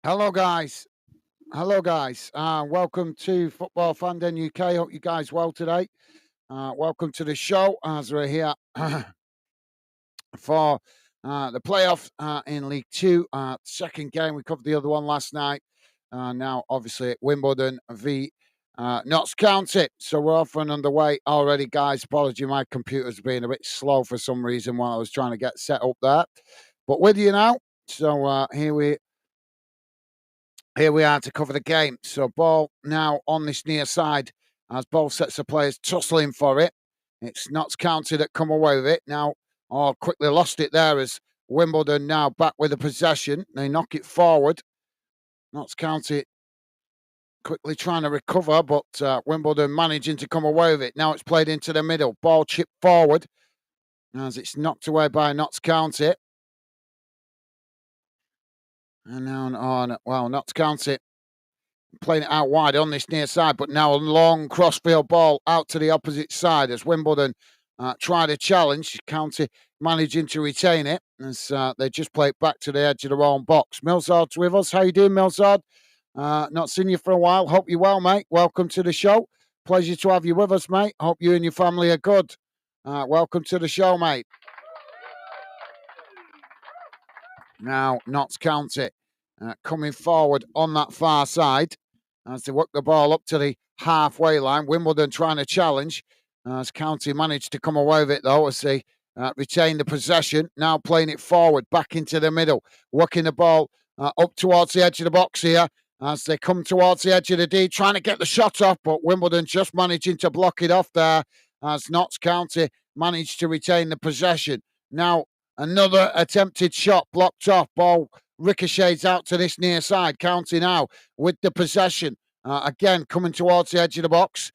Hello, guys. Hello, guys. Welcome to Football Fandom UK. Hope you guys well today. Welcome to the show as we're here for the playoff in League Two. Second game. We covered the other one last night. Now, obviously, Wimbledon v Notts County. So we're off and underway already, guys. Apology, my computer's been a bit slow for some reason while I was trying to get set up there. But with you now. So here we are to cover the game. So ball now on this near side as both sets of players tussling for it. It's Notts County that come away with it. Now, quickly lost it there as Wimbledon now back with the possession. They knock it forward. Notts County quickly trying to recover, but Wimbledon managing to come away with it. Now it's played into the middle. Ball chipped forward as it's knocked away by Notts County. And now Notts County playing it out wide on this near side, but now a long crossfield ball out to the opposite side as Wimbledon try to challenge. County managing to retain it as they just play it back to the edge of their own box. Milzard's with us. How you doing, Milzard? Not seen you for a while. Hope you're well, mate. Welcome to the show. Pleasure to have you with us, mate. Hope you and your family are good. Welcome to the show, mate. Now, Notts County coming forward on that far side as they work the ball up to the halfway line. Wimbledon trying to challenge as County managed to come away with it, though, as they retain the possession. Now playing it forward, back into the middle, working the ball up towards the edge of the box here as they come towards the edge of the D, trying to get the shot off, but Wimbledon just managing to block it off there as Notts County managed to retain the possession. Now, another attempted shot blocked off. Ball ricochets out to this near side. County now with the possession. Again, coming towards the edge of the box.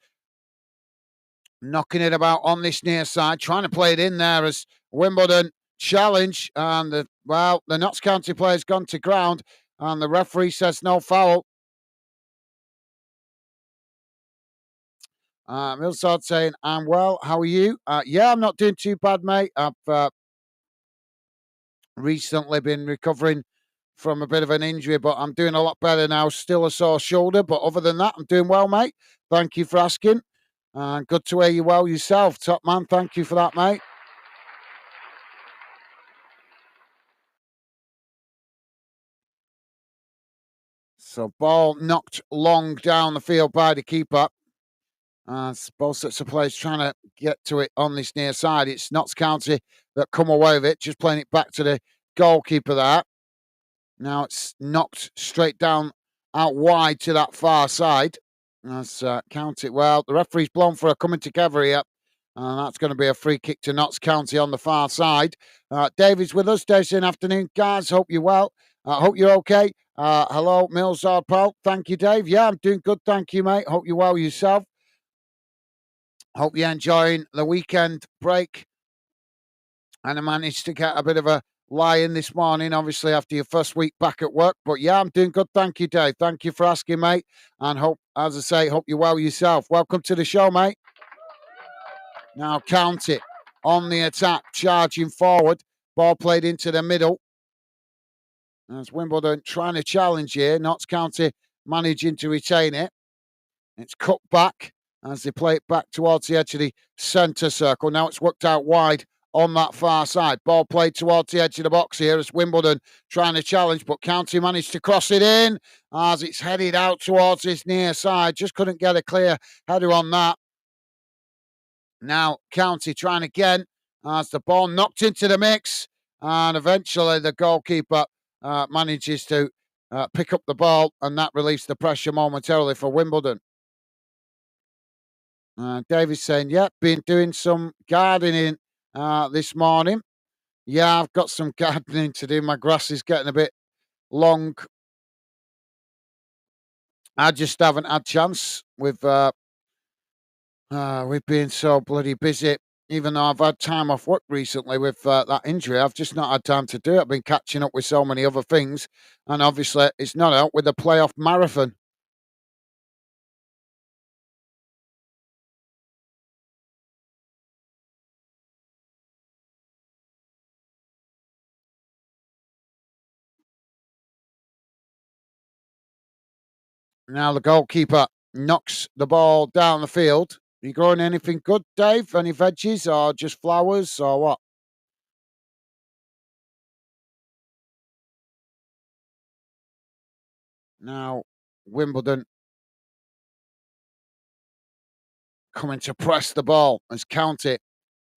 Knocking it about on this near side. Trying to play it in there as Wimbledon challenge. And the Notts County player's gone to ground. And the referee says no foul. Milsard saying, I'm well. How are you? Yeah, I'm not doing too bad, mate. I've recently been recovering from a bit of an injury, but I'm doing a lot better now. Still a sore shoulder, but other than that, I'm doing well, mate. Thank you for asking. And good to hear you well yourself, top man. Thank you for that, mate. So ball knocked long down the field by the keeper. Both sets of players trying to get to it on this near side. It's Notts County that come away with it, just playing it back to the goalkeeper there. Now it's knocked straight down out wide to that far side. That's County. Well, the referee's blown for a coming together here. And that's going to be a free kick to Notts County on the far side. David's with us. Dave's in afternoon. Guys, hope you're well. Hope you're okay. Hello, Milzard pal. Thank you, Dave. Yeah, I'm doing good. Thank you, mate. Hope you're well yourself. Hope you're enjoying the weekend break. And I managed to get a bit of a lie in this morning, obviously, after your first week back at work. But yeah, I'm doing good. Thank you, Dave. Thank you for asking, mate. And hope, as I say, hope you're well yourself. Welcome to the show, mate. Now, County on the attack, charging forward. Ball played into the middle. As Wimbledon trying to challenge here. Notts County managing to retain it. It's cut back as they play it back towards the edge of the centre circle. Now it's worked out wide on that far side. Ball played towards the edge of the box here as Wimbledon trying to challenge, but County managed to cross it in as it's headed out towards this near side. Just couldn't get a clear header on that. Now County trying again as the ball knocked into the mix, and eventually the goalkeeper manages to pick up the ball, and that relieves the pressure momentarily for Wimbledon. David's saying, yeah, been doing some gardening this morning. Yeah, I've got some gardening to do. My grass is getting a bit long. I just haven't had chance with we've been so bloody busy. Even though I've had time off work recently with that injury, I've just not had time to do it. I've been catching up with so many other things, and obviously it's not out with the playoff marathon. Now the goalkeeper knocks the ball down the field. Are you growing anything good, Dave? Any veggies or just flowers or what? Now Wimbledon coming to press the ball as County.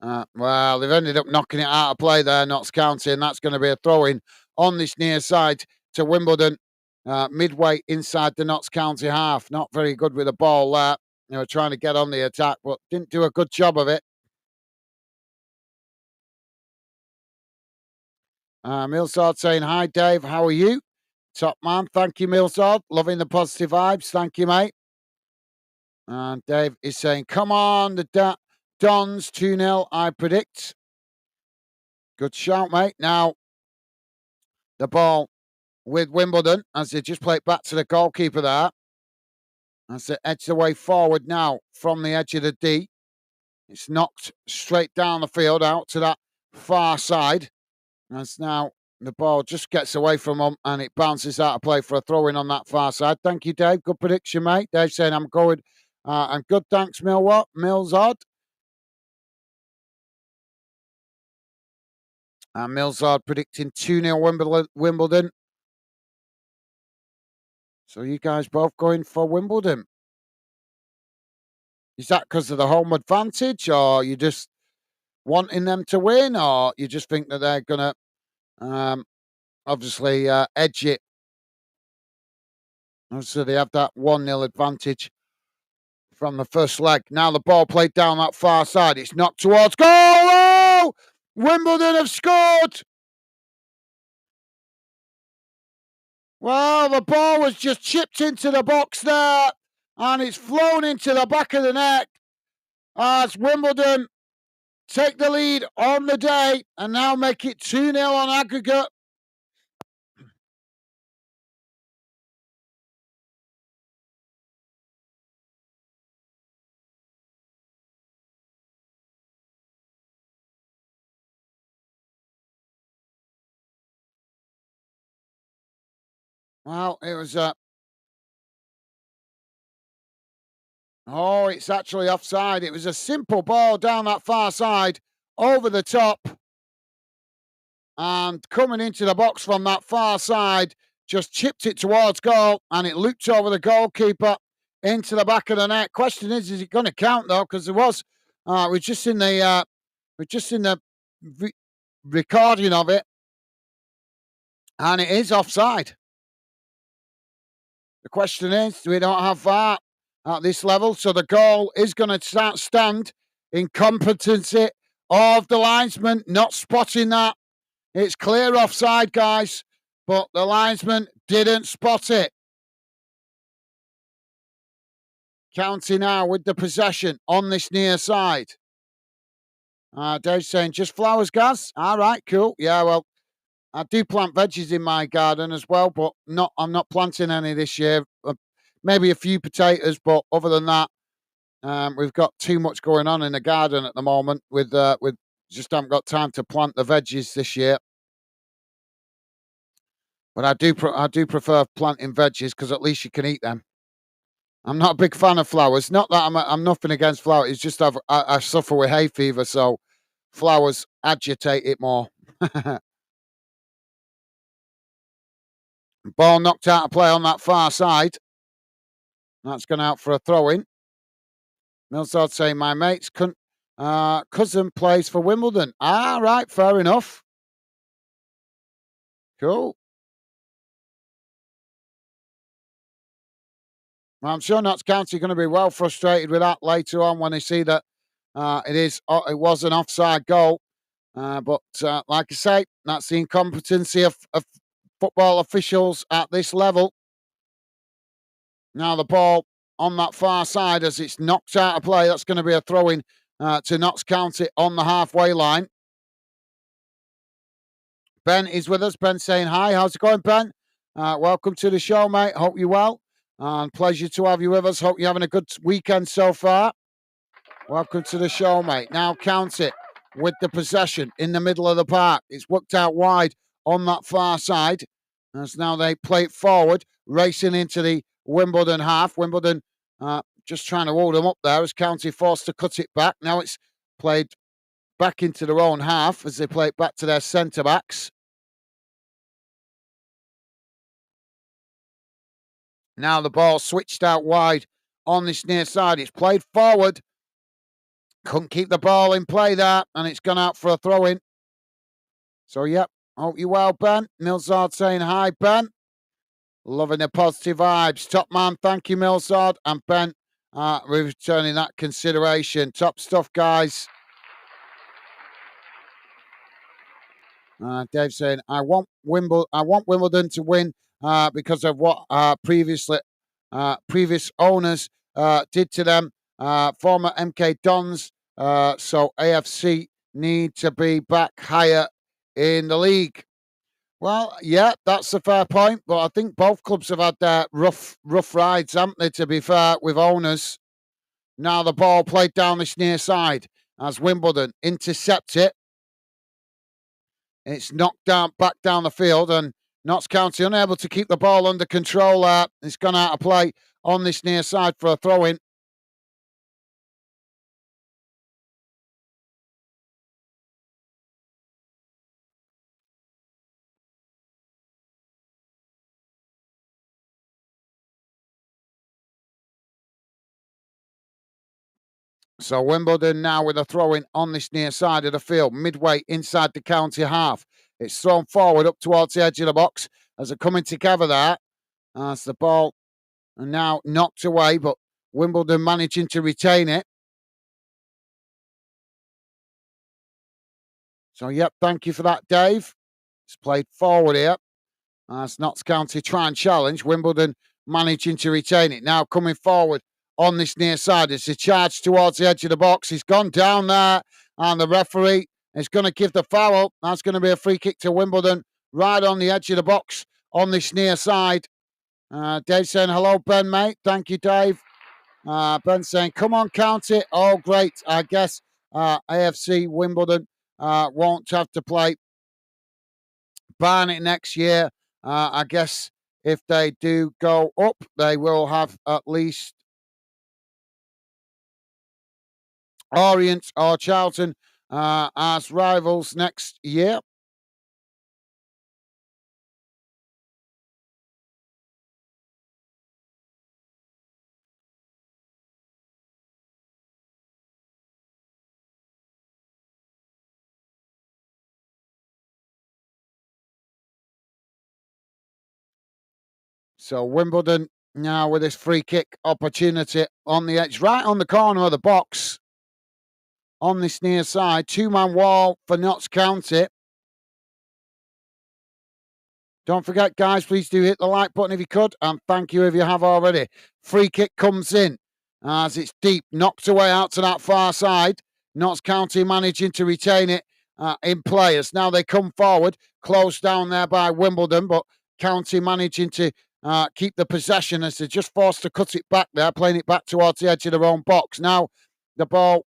Well, they've ended up knocking it out of play there, Notts County, and that's going to be a throw in on this near side to Wimbledon, midway inside the Notts County half. Not very good with the ball there. They were trying to get on the attack, but didn't do a good job of it. Millsard saying, "Hi, Dave. How are you? Top man. Thank you, Millsard. Loving the positive vibes. Thank you, mate." And Dave is saying, "Come on, the Dons 2-0, I predict." Good shout, mate. Now, the ball with Wimbledon as they just play it back to the goalkeeper there. As they edge the way forward now from the edge of the D. It's knocked straight down the field out to that far side. As now the ball just gets away from them and it bounces out of play for a throw in on that far side. Thank you, Dave. Good prediction, mate. Dave saying, "I'm going." I'm good. Thanks, Millsard. And Millsard predicting 2-0 Wimbledon. So you guys both going for Wimbledon. Is that because of the home advantage, or you just wanting them to win, or you just think that they're going to obviously edge it? Obviously, they have that 1-0 advantage from the first leg. Now the ball played down that far side. It's knocked towards goal. Oh! Wimbledon have scored. Well, the ball was just chipped into the box there, and it's flown into the back of the net as Wimbledon take the lead on the day and now make it 2-0 on aggregate. Well, it was it's actually offside. It was a simple ball down that far side, over the top, and coming into the box from that far side, just chipped it towards goal, and it looped over the goalkeeper into the back of the net. Question is it going to count though? Because there was, we're just in the recording of it, and it is offside. The question is, we don't have VAR at this level, so the goal is going to stand incompetency of the linesman not spotting that. It's clear offside, guys, but the linesman didn't spot it. County now with the possession on this near side. Dave's saying, "Just flowers, Gaz." All right, cool. Yeah, well, I do plant veggies in my garden as well, but I'm not planting any this year. Maybe a few potatoes, but other than that, we've got too much going on in the garden at the moment. With just haven't got time to plant the veggies this year. But I do prefer planting veggies because at least you can eat them. I'm not a big fan of flowers. Not that I'm nothing against flowers. It's just I suffer with hay fever, so flowers agitate it more. Ball knocked out of play on that far side. That's gone out for a throw in. Millsard saying, "My mate's cousin plays for Wimbledon." Ah, right, fair enough. Cool. Well, I'm sure Notts County are going to be well frustrated with that later on when they see that it was an offside goal. But like I say, that's the incompetency of football officials at this level. Now the ball on that far side as it's knocked out of play. That's going to be a throw in to Notts County on the halfway line. Ben is with us. Ben saying hi. How's it going, Ben? Welcome to the show, mate. Hope you're well. And pleasure to have you with us. Hope you're having a good weekend so far. Welcome to the show, mate. Now County with the possession in the middle of the park. It's worked out wide on that far side. As now they play it forward, racing into the Wimbledon half. Wimbledon just trying to hold them up there as County forced to cut it back. Now it's played back into their own half as they play it back to their centre backs. Now the ball switched out wide on this near side. It's played forward. Couldn't keep the ball in play there, and it's gone out for a throw-in. So, yep, hope you're well, Ben. Millsard saying hi, Ben. Loving the positive vibes. Top man, thank you, Millsard. And Ben returning that consideration. Top stuff, guys. Dave saying, I want Wimbledon to win because of what previous owners did to them. Former MK Dons. So AFC need to be back higher in the league. Well, yeah, that's a fair point, but I think both clubs have had their rough rides, haven't they, to be fair, with owners. Now the ball played down this near side as Wimbledon intercept it. It's knocked back down the field, and Notts County unable to keep the ball under control there. It's gone out of play on this near side for a throw-in. So Wimbledon now with a throw-in on this near side of the field, midway inside the county half. It's thrown forward up towards the edge of the box as they're coming together there. As the ball now knocked away, but Wimbledon managing to retain it. So, yep, thank you for that, Dave. It's played forward here. As Notts County try and challenge. Wimbledon managing to retain it. Now coming forward on this near side. It's a charge towards the edge of the box. He's gone down there, and the referee is going to give the foul. That's going to be a free kick to Wimbledon right on the edge of the box on this near side. Dave saying, hello, Ben, mate. Thank you, Dave. Ben saying, come on, County. Oh, great. I guess AFC Wimbledon won't have to play Barnet next year. I guess if they do go up, they will have at least Orient or Charlton as rivals next year. So Wimbledon now with this free kick opportunity on the edge, right on the corner of the box. On this near side, two-man wall for Notts County. Don't forget, guys, please do hit the like button if you could, and thank you if you have already. Free kick comes in as it's deep, knocked away out to that far side. Notts County managing to retain it in play as now they come forward, closed down there by Wimbledon, but County managing to keep the possession as they're just forced to cut it back there, playing it back towards the edge of their own box. Now the ball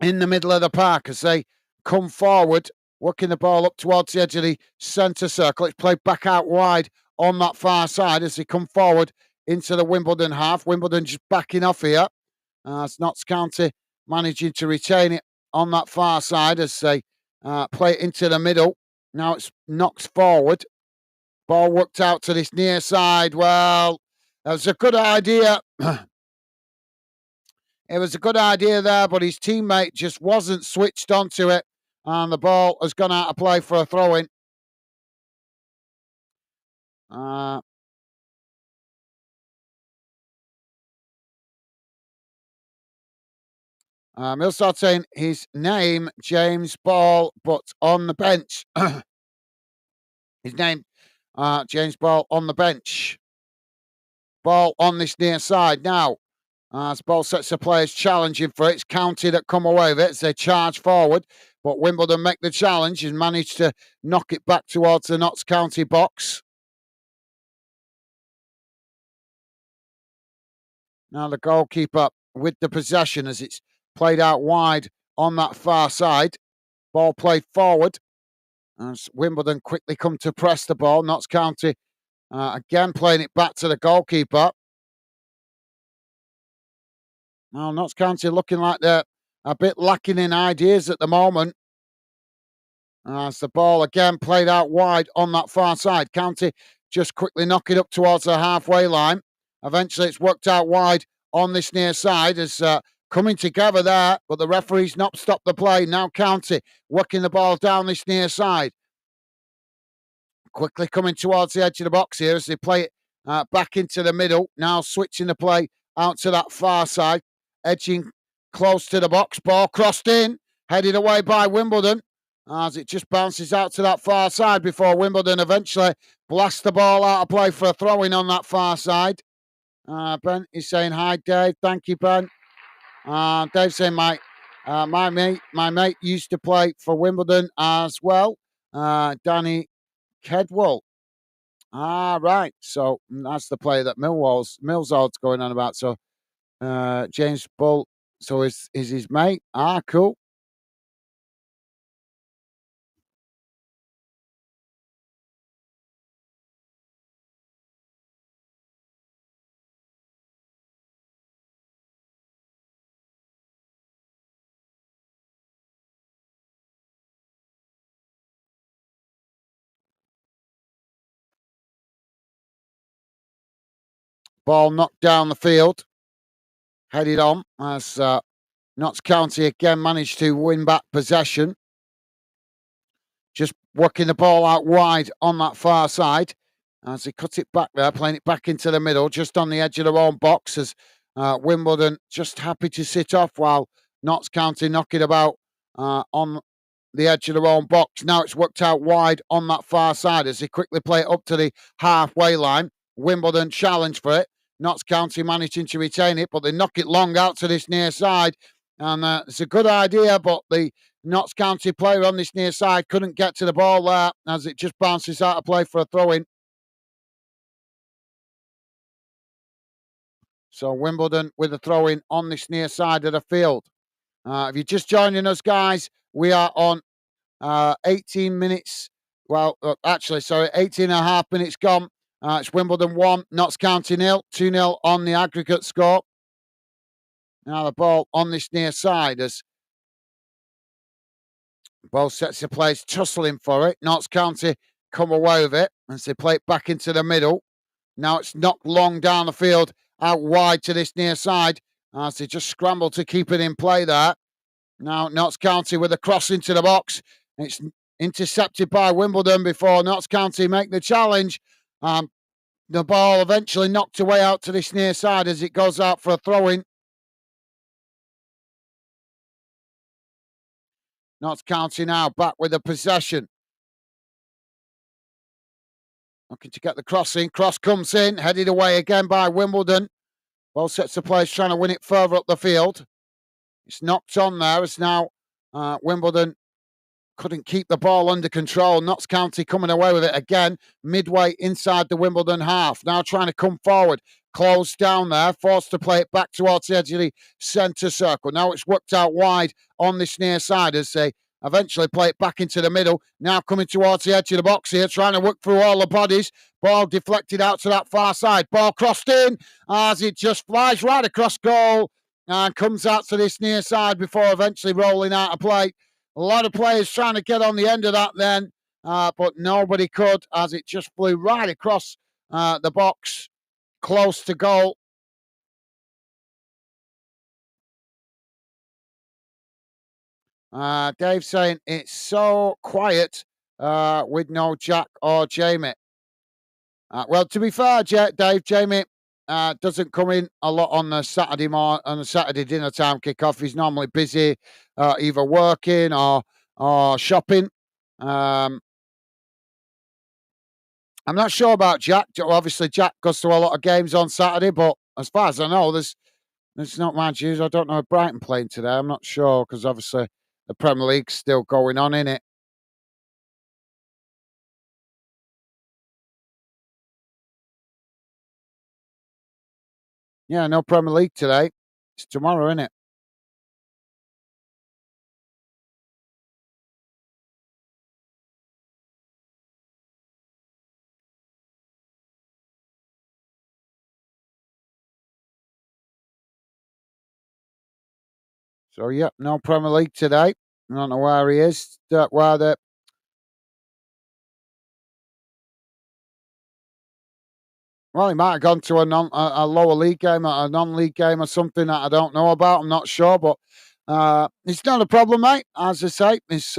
in the middle of the park as they come forward, working the ball up towards the edge of the centre circle. It's played back out wide on that far side as they come forward into the Wimbledon half. Wimbledon just backing off here. As Notts County managing to retain it on that far side as they play it into the middle. Now it's knocked forward. Ball worked out to this near side. Well, that was a good idea. It was a good idea there, but his teammate just wasn't switched onto it, and the ball has gone out of play for a throw-in. Millsard saying his name, James Ball, but on the bench. His name, James Ball, on the bench. Ball on this near side now. As ball sets the players challenging for it. It's County that come away with it as they charge forward. But Wimbledon make the challenge and manage to knock it back towards the Notts County box. Now the goalkeeper with the possession as it's played out wide on that far side. Ball played forward. As Wimbledon quickly come to press the ball. Notts County Again, playing it back to the goalkeeper. Now, Notts County looking like they're a bit lacking in ideas at the moment. As the ball again played out wide on that far side. County just quickly knocking up towards the halfway line. Eventually, it's worked out wide on this near side as coming together there, but the referee's not stopped the play. Now County working the ball down this near side. Quickly coming towards the edge of the box here as they play it back into the middle. Now switching the play out to that far side, edging close to the box. Ball crossed in, headed away by Wimbledon as it just bounces out to that far side before Wimbledon eventually blast the ball out of play for a throw-in on that far side. Ben is saying hi, Dave. Thank you, Ben. Dave saying my mate used to play for Wimbledon as well. Danny Kedwell. Right. So that's the play that Millsald's going on about. So James Bull. So is his mate? Cool. Ball knocked down the field. Headed on as Notts County again managed to win back possession. Just working the ball out wide on that far side as he cut it back there, playing it back into the middle, just on the edge of their own box as Wimbledon just happy to sit off while Notts County knocking about on the edge of their own box. Now it's worked out wide on that far side as they quickly play it up to the halfway line. Wimbledon challenge for it. Notts County managing to retain it, but they knock it long out to this near side. And it's a good idea, but the Notts County player on this near side couldn't get to the ball there as it just bounces out of play for a throw-in. So Wimbledon with a throw-in on this near side of the field. If you're just joining us, guys, we are on 18 minutes. Well, actually, sorry, 18 and a half minutes gone. It's Wimbledon 1, Notts County 0, 2-0 on the aggregate score. Now the ball on this near side as both sets of players tussling for it. Notts County come away with it as they play it back into the middle. Now it's knocked long down the field, out wide to this near side as they just scramble to keep it in play there. Now Notts County with a cross into the box. It's intercepted by Wimbledon before Notts County make the challenge. The ball eventually knocked away out to this near side as it goes out for a throw-in. Notts County now back with the possession. Looking to get the cross in. Cross comes in, headed away again by Wimbledon. Both sets of players trying to win it further up the field. It's knocked on there. It's now Wimbledon couldn't keep the ball under control. Notts County coming away with it again, midway inside the Wimbledon half. Now trying to come forward, closed down there, forced to play it back towards the edge of the centre circle. Now it's worked out wide on this near side as they eventually play it back into the middle. Now coming towards the edge of the box here, trying to work through all the bodies. Ball deflected out to that far side. Ball crossed in as it just flies right across goal and comes out to this near side before eventually rolling out of play. A lot of players trying to get on the end of that then, but nobody could as it just flew right across the box, close to goal. Dave saying it's so quiet with no Jack or Jamie. Well, to be fair, Dave, Jamie doesn't come in a lot on the Saturday dinner time kickoff. He's normally busy, either working or shopping. I'm not sure about Jack. Obviously, Jack goes to a lot of games on Saturday, but as far as I know, there's not much news. I don't know if Brighton playing today. I'm not sure because obviously the Premier League's still going on in it. Yeah, no Premier League today. It's tomorrow, isn't it? So, yep, no Premier League today. I don't know where he is. Where the Well, he might have gone to a lower league game, a non-league game, or something that I don't know about. I'm not sure, but it's not a problem, mate. As I say, it's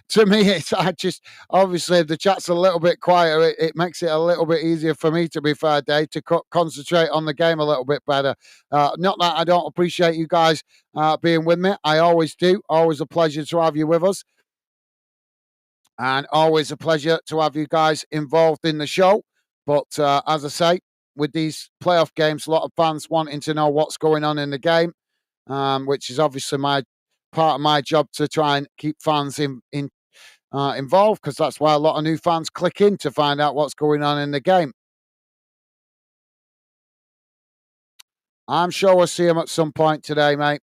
to me, it's I just obviously if the chat's a little bit quieter, it makes it a little bit easier for me. To be fair, Dave, to concentrate on the game a little bit better. Not that I don't appreciate you guys being with me. I always do. Always a pleasure to have you with us. And always a pleasure to have you guys involved in the show. But as I say, with these playoff games, a lot of fans wanting to know what's going on in the game, which is obviously my part of my job to try and keep fans involved, because that's why a lot of new fans click in to find out what's going on in the game. I'm sure we'll see him at some point today, mate.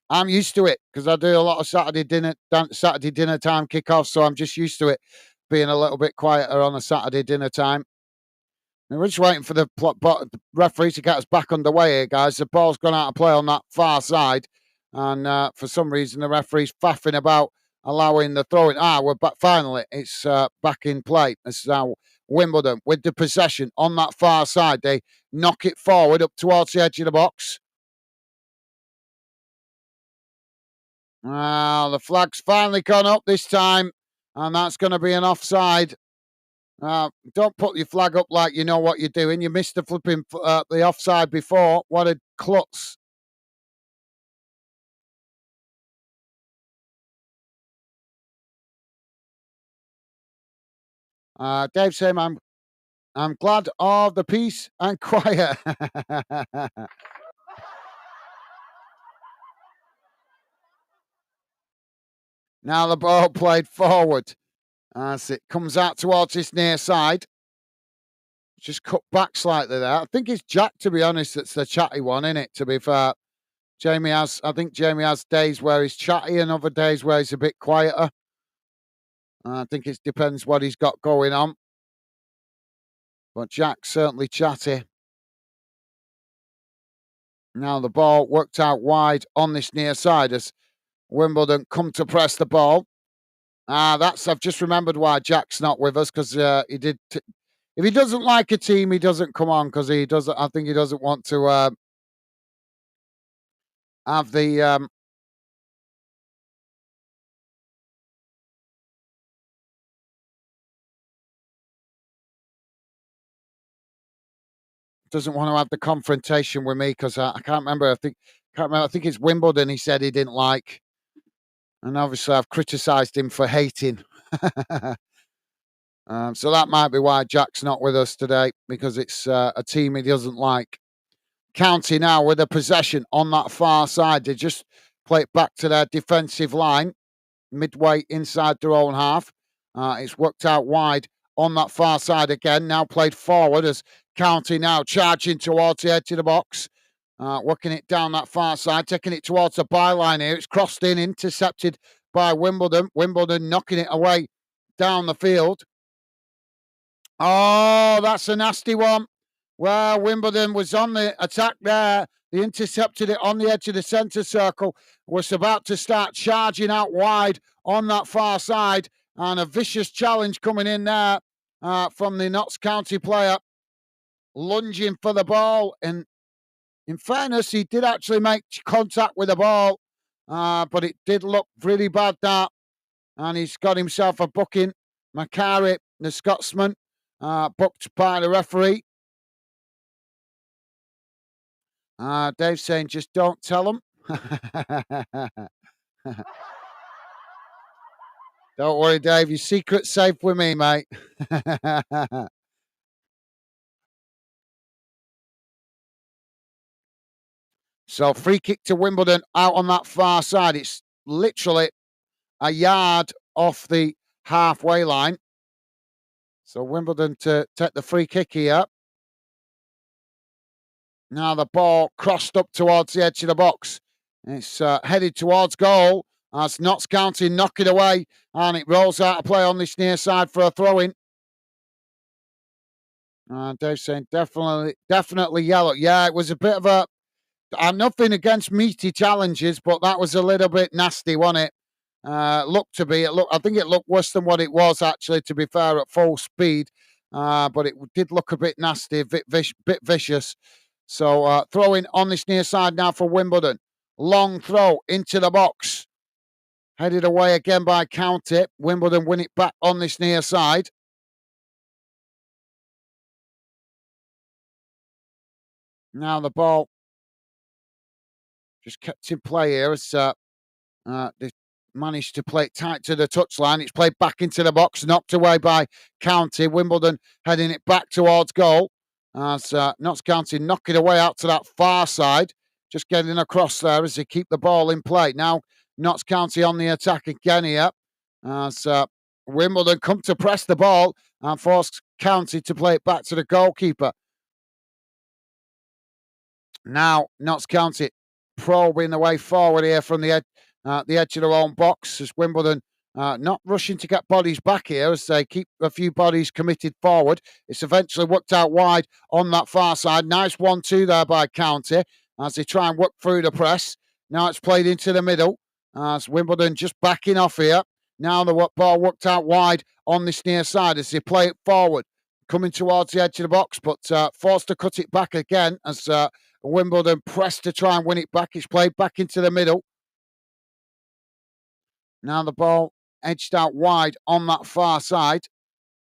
I'm used to it because I do a lot of Saturday dinner time kickoffs, so I'm just used to it being a little bit quieter on a Saturday dinner time. And we're just waiting for the referee to get us back underway here, guys. The ball's gone out of play on that far side, and for some reason the referee's faffing about allowing the throw in. We're back. Finally, it's back in play. This is now Wimbledon with the possession on that far side. They knock it forward up towards the edge of the box. Well, the flag's finally gone up this time, and that's going to be an offside. Don't put your flag up like you know what you're doing. You missed the flipping the offside before. What a klutz! Dave saying I'm glad of the peace and quiet. Now the ball played forward as it comes out towards this near side. Just cut back slightly there. I think it's Jack, to be honest, that's the chatty one, isn't it? To be fair, I think Jamie has days where he's chatty and other days where he's a bit quieter. I think it depends what he's got going on. But Jack's certainly chatty. Now the ball worked out wide on this near side as Wimbledon come to press the ball. I've just remembered why Jack's not with us, because he did. If he doesn't like a team, he doesn't come on because he doesn't. I think he doesn't want to have the. Doesn't want to have the confrontation with me because I can't remember. I think it's Wimbledon. He said he didn't like, and obviously I've criticised him for hating. So that might be why Jack's not with us today, because it's a team he doesn't like. County now with a possession on that far side. They just play it back to their defensive line, midway inside their own half. It's worked out wide on that far side again. Now played forward as County now charging towards the edge of the box. Working it down that far side, taking it towards the byline here. It's crossed in, intercepted by Wimbledon. Wimbledon knocking it away down the field. Oh, that's a nasty one. Well, Wimbledon was on the attack there. They intercepted it on the edge of the centre circle. Was about to start charging out wide on that far side. And a vicious challenge coming in there from the Notts County player. Lunging for the ball. And in fairness, he did actually make contact with the ball. But it did look really bad, that. And he's got himself a booking. Macari, the Scotsman, booked by the referee. Dave's saying, just don't tell them. Don't worry, Dave. Your secret's safe with me, mate. So free kick to Wimbledon out on that far side. It's literally a yard off the halfway line. So Wimbledon to take the free kick here. Now the ball crossed up towards the edge of the box. It's headed towards goal as Notts County knock it away, and it rolls out of play on this near side for a throw-in. Dave saying definitely yellow. Yeah, it was a bit of a. I'm nothing against meaty challenges, but that was a little bit nasty, wasn't it? Looked to be. I think it looked worse than what it was actually. To be fair, at full speed, but it did look a bit nasty, bit vicious. So throwing on this near side now for Wimbledon. Long throw into the box. Headed away again by County. Wimbledon win it back on this near side. Now the ball just kept in play here as they managed to play it tight to the touchline. It's played back into the box, knocked away by County. Wimbledon heading it back towards goal as Notts County knock it away out to that far side. Just getting across there as they keep the ball in play. Now Notts County on the attack again here as Wimbledon come to press the ball and force County to play it back to the goalkeeper. Now Notts County probing the way forward here from the edge of their own box as Wimbledon not rushing to get bodies back here as they keep a few bodies committed forward. It's eventually worked out wide on that far side. Nice 1-2 there by County as they try and work through the press. Now it's played into the middle as Wimbledon just backing off here. Now the ball worked out wide on this near side as they play it forward, coming towards the edge of the box, but forced to cut it back again as Wimbledon pressed to try and win it back. It's played back into the middle. Now the ball edged out wide on that far side.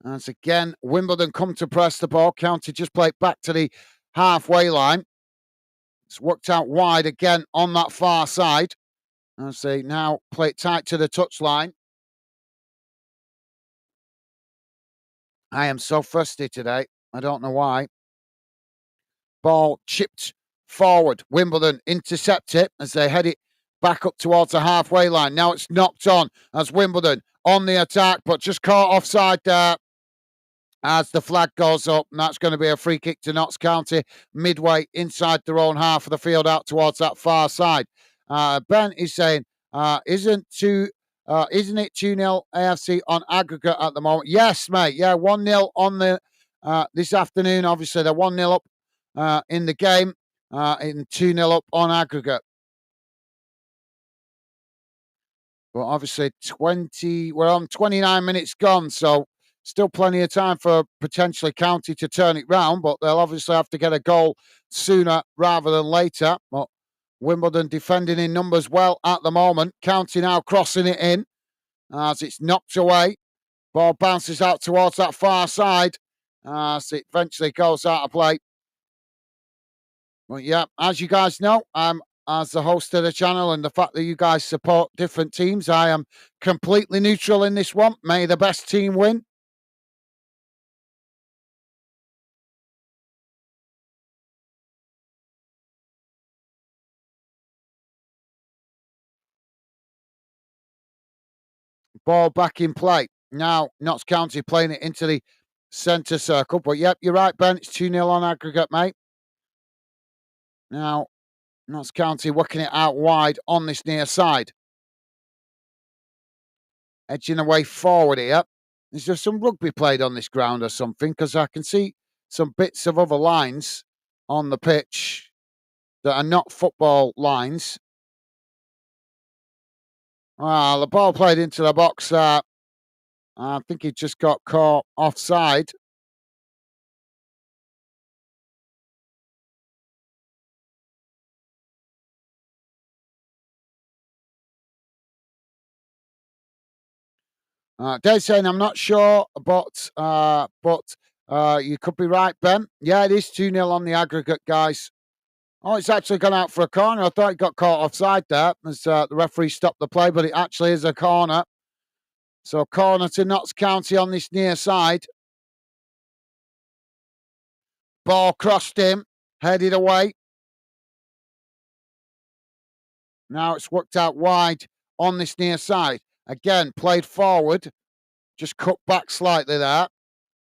As again, Wimbledon come to press the ball. County just play it back to the halfway line. It's worked out wide again on that far side. As they now play it tight to the touchline. I am so thirsty today. I don't know why. Ball chipped forward. Wimbledon intercept it as they head it back up towards the halfway line. Now it's knocked on as Wimbledon on the attack, but just caught offside there as the flag goes up. And that's going to be a free kick to Notts County midway inside their own half of the field out towards that far side. Ben is saying, isn't it 2-0 AFC on aggregate at the moment? Yes, mate. Yeah, 1-0 on the this afternoon. Obviously, they're 1-0 up in the game, and 2-0 up on aggregate. But obviously, we're on 29 minutes gone, so still plenty of time for potentially County to turn it round, but they'll obviously have to get a goal sooner rather than later. But Wimbledon defending in numbers well at the moment. County now crossing it in as it's knocked away. Ball bounces out towards that far side as it eventually goes out of play. Well, yeah, as you guys know, I'm as the host of the channel, and the fact that you guys support different teams, I am completely neutral in this one. May the best team win. Ball back in play. Now, Notts County playing it into the centre circle. But, yep, you're right, Ben. It's 2-0 on aggregate, mate. Now, Notts County working it out wide on this near side. Edging away forward here. Is there some rugby played on this ground or something? Because I can see some bits of other lines on the pitch that are not football lines. The ball played into the box there. I think he just got caught offside. Dave's saying I'm not sure, but you could be right, Ben. Yeah, it is 2-0 on the aggregate, guys. Oh, it's actually gone out for a corner. I thought it got caught offside there as the referee stopped the play, but it actually is a corner. So corner to Notts County on this near side. Ball crossed him, headed away. Now it's worked out wide on this near side. Again, played forward, just cut back slightly there.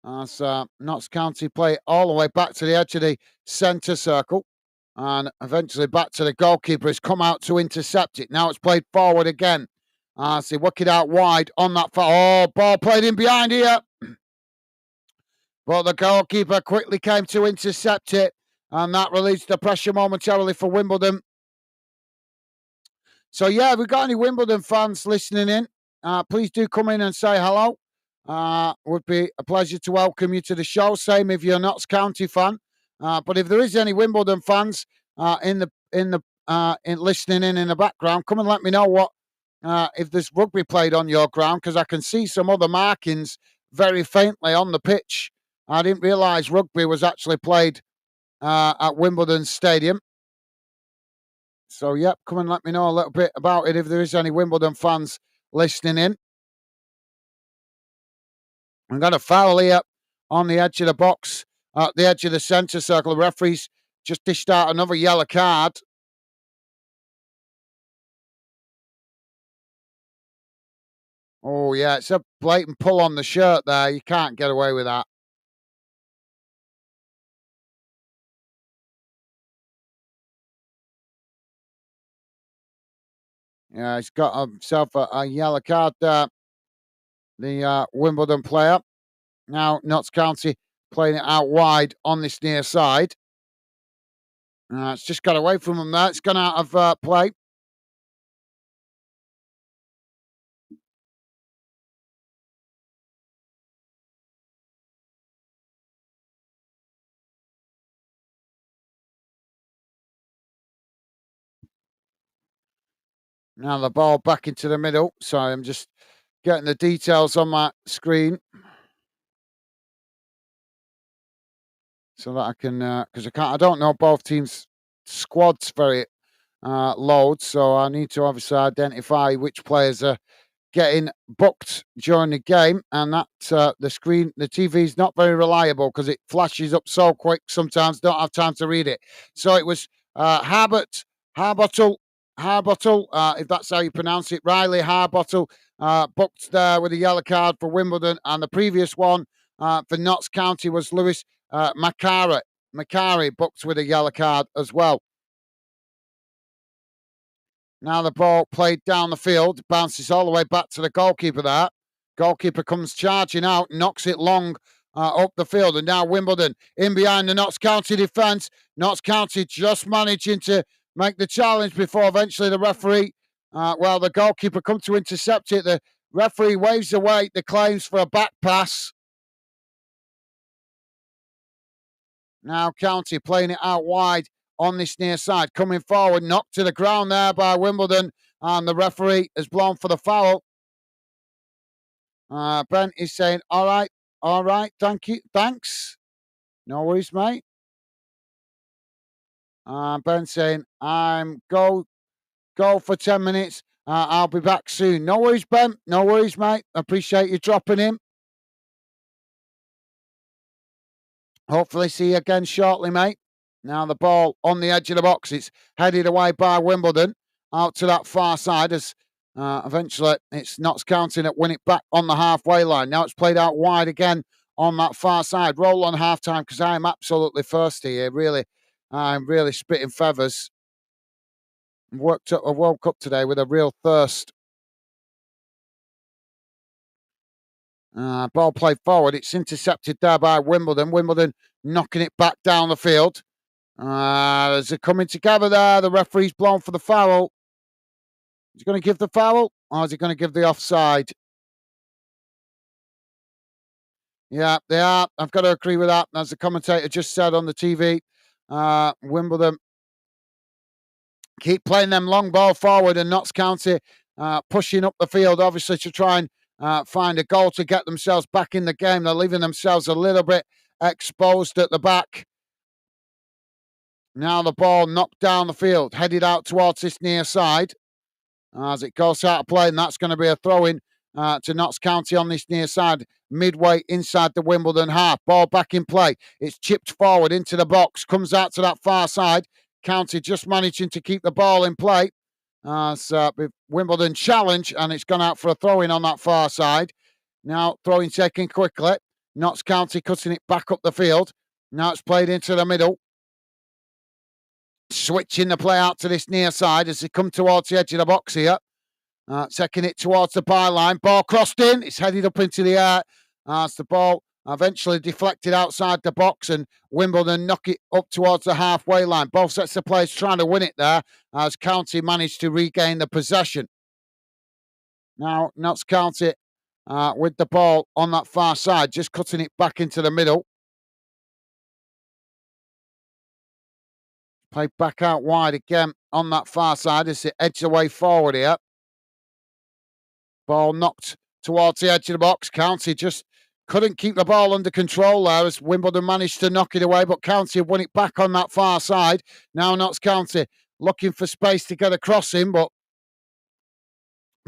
As Notts County play all the way back to the edge of the centre circle. And eventually back to the goalkeeper. He's come out to intercept it. Now it's played forward again. As they work it out wide on that. Ball played in behind here. But the goalkeeper quickly came to intercept it, and that released the pressure momentarily for Wimbledon. So, yeah, if we've got any Wimbledon fans listening in, please do come in and say hello. Would be a pleasure to welcome you to the show. Same if you're a Notts County fan. But if there is any Wimbledon fans in listening in the background, come and let me know what if there's rugby played on your ground, because I can see some other markings very faintly on the pitch. I didn't realise rugby was actually played at Wimbledon Stadium. So, yep, come and let me know a little bit about it if there is any Wimbledon fans listening in. I've got a foul here on the edge of the box, at the edge of the centre circle. The referee's just dished out another yellow card. Oh, yeah, it's a blatant pull on the shirt there. You can't get away with that. Yeah, he's got himself a yellow card there. The Wimbledon player. Now, Notts County playing it out wide on this near side. It's just got away from him there. It's gone out of play. Now the ball back into the middle. Sorry, I'm just getting the details on my screen so that I can, because I don't know both teams' squads very loads, so I need to obviously identify which players are getting booked during the game, and that the TV is not very reliable because it flashes up so quick. Sometimes don't have time to read it. So it was Harbottle, if that's how you pronounce it, Riley Harbottle, booked there with a yellow card for Wimbledon, and the previous one for Notts County was Lewis Macari booked with a yellow card as well. Now the ball played down the field, bounces all the way back to the goalkeeper there. Goalkeeper comes charging out, knocks it long up the field, and now Wimbledon in behind the Notts County defence. Notts County just managing to make the challenge before eventually the referee, the goalkeeper come to intercept it. The referee waves away the claims for a back pass. Now County playing it out wide on this near side, coming forward, knocked to the ground there by Wimbledon, and the referee has blown for the foul. Ben is saying, all right, thank you, thanks. No worries, mate. Ben saying, I'm go for 10 minutes. I'll be back soon. No worries, Ben. No worries, mate. Appreciate you dropping in. Hopefully see you again shortly, mate. Now the ball on the edge of the box. It's headed away by Wimbledon out to that far side as eventually it's Notts County that win it back on the halfway line. Now it's played out wide again on that far side. Roll on half time because I am absolutely thirsty here. Really, I'm really spitting feathers. I woke up today with a real thirst. Ball played forward. It's intercepted there by Wimbledon. Wimbledon knocking it back down the field. As they're coming together there, the referee's blown for the foul. Is he going to give the foul or is he going to give the offside? Yeah, they are. I've got to agree with that. As the commentator just said on the TV, Wimbledon keep playing them long ball forward and Notts County pushing up the field, obviously, to try and find a goal to get themselves back in the game. They're leaving themselves a little bit exposed at the back. Now the ball knocked down the field, headed out towards this near side. As it goes out of play, and that's going to be a throw-in to Notts County on this near side, midway inside the Wimbledon half. Ball back in play. It's chipped forward into the box, comes out to that far side. County just managing to keep the ball in play. Wimbledon challenge, and it's gone out for a throw-in on that far side. Now throw-in taken quickly. Notts County cutting it back up the field. Now it's played into the middle. Switching the play out to this near side as they come towards the edge of the box here. Taking it towards the byline. Ball crossed in. It's headed up into the air. As the ball Eventually deflected outside the box, and Wimbledon knock it up towards the halfway line. Both sets of players trying to win it there as County managed to regain the possession. Now, Notts County with the ball on that far side, just cutting it back into the middle. Played back out wide again on that far side as it edged away forward here. Ball knocked towards the edge of the box. County just couldn't keep the ball under control there as Wimbledon managed to knock it away, but County won it back on that far side. Now Notts County looking for space to get across him, but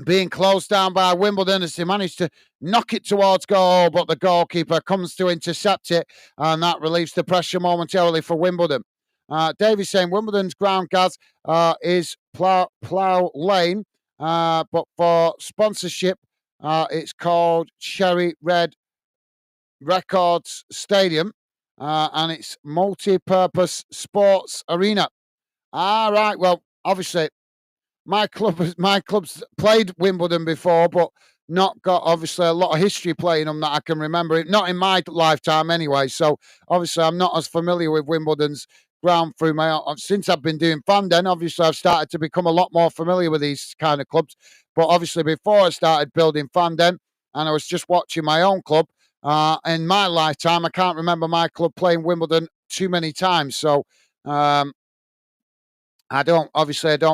being closed down by Wimbledon as they managed to knock it towards goal, but the goalkeeper comes to intercept it, and that relieves the pressure momentarily for Wimbledon. Davy's saying Wimbledon's ground, Gaz, is Plough Lane, but for sponsorship, it's called Cherry Red Records Stadium, and it's multi-purpose sports arena. Right. Well, obviously, my club's played Wimbledon before, but not got obviously a lot of history playing them that I can remember. Not in my lifetime, anyway. So obviously, I'm not as familiar with Wimbledon's ground through my since I've been doing Fanden. Obviously, I've started to become a lot more familiar with these kind of clubs. But obviously, before I started building Fanden, and I was just watching my own club. In my lifetime, I can't remember my club playing Wimbledon too many times. So I don't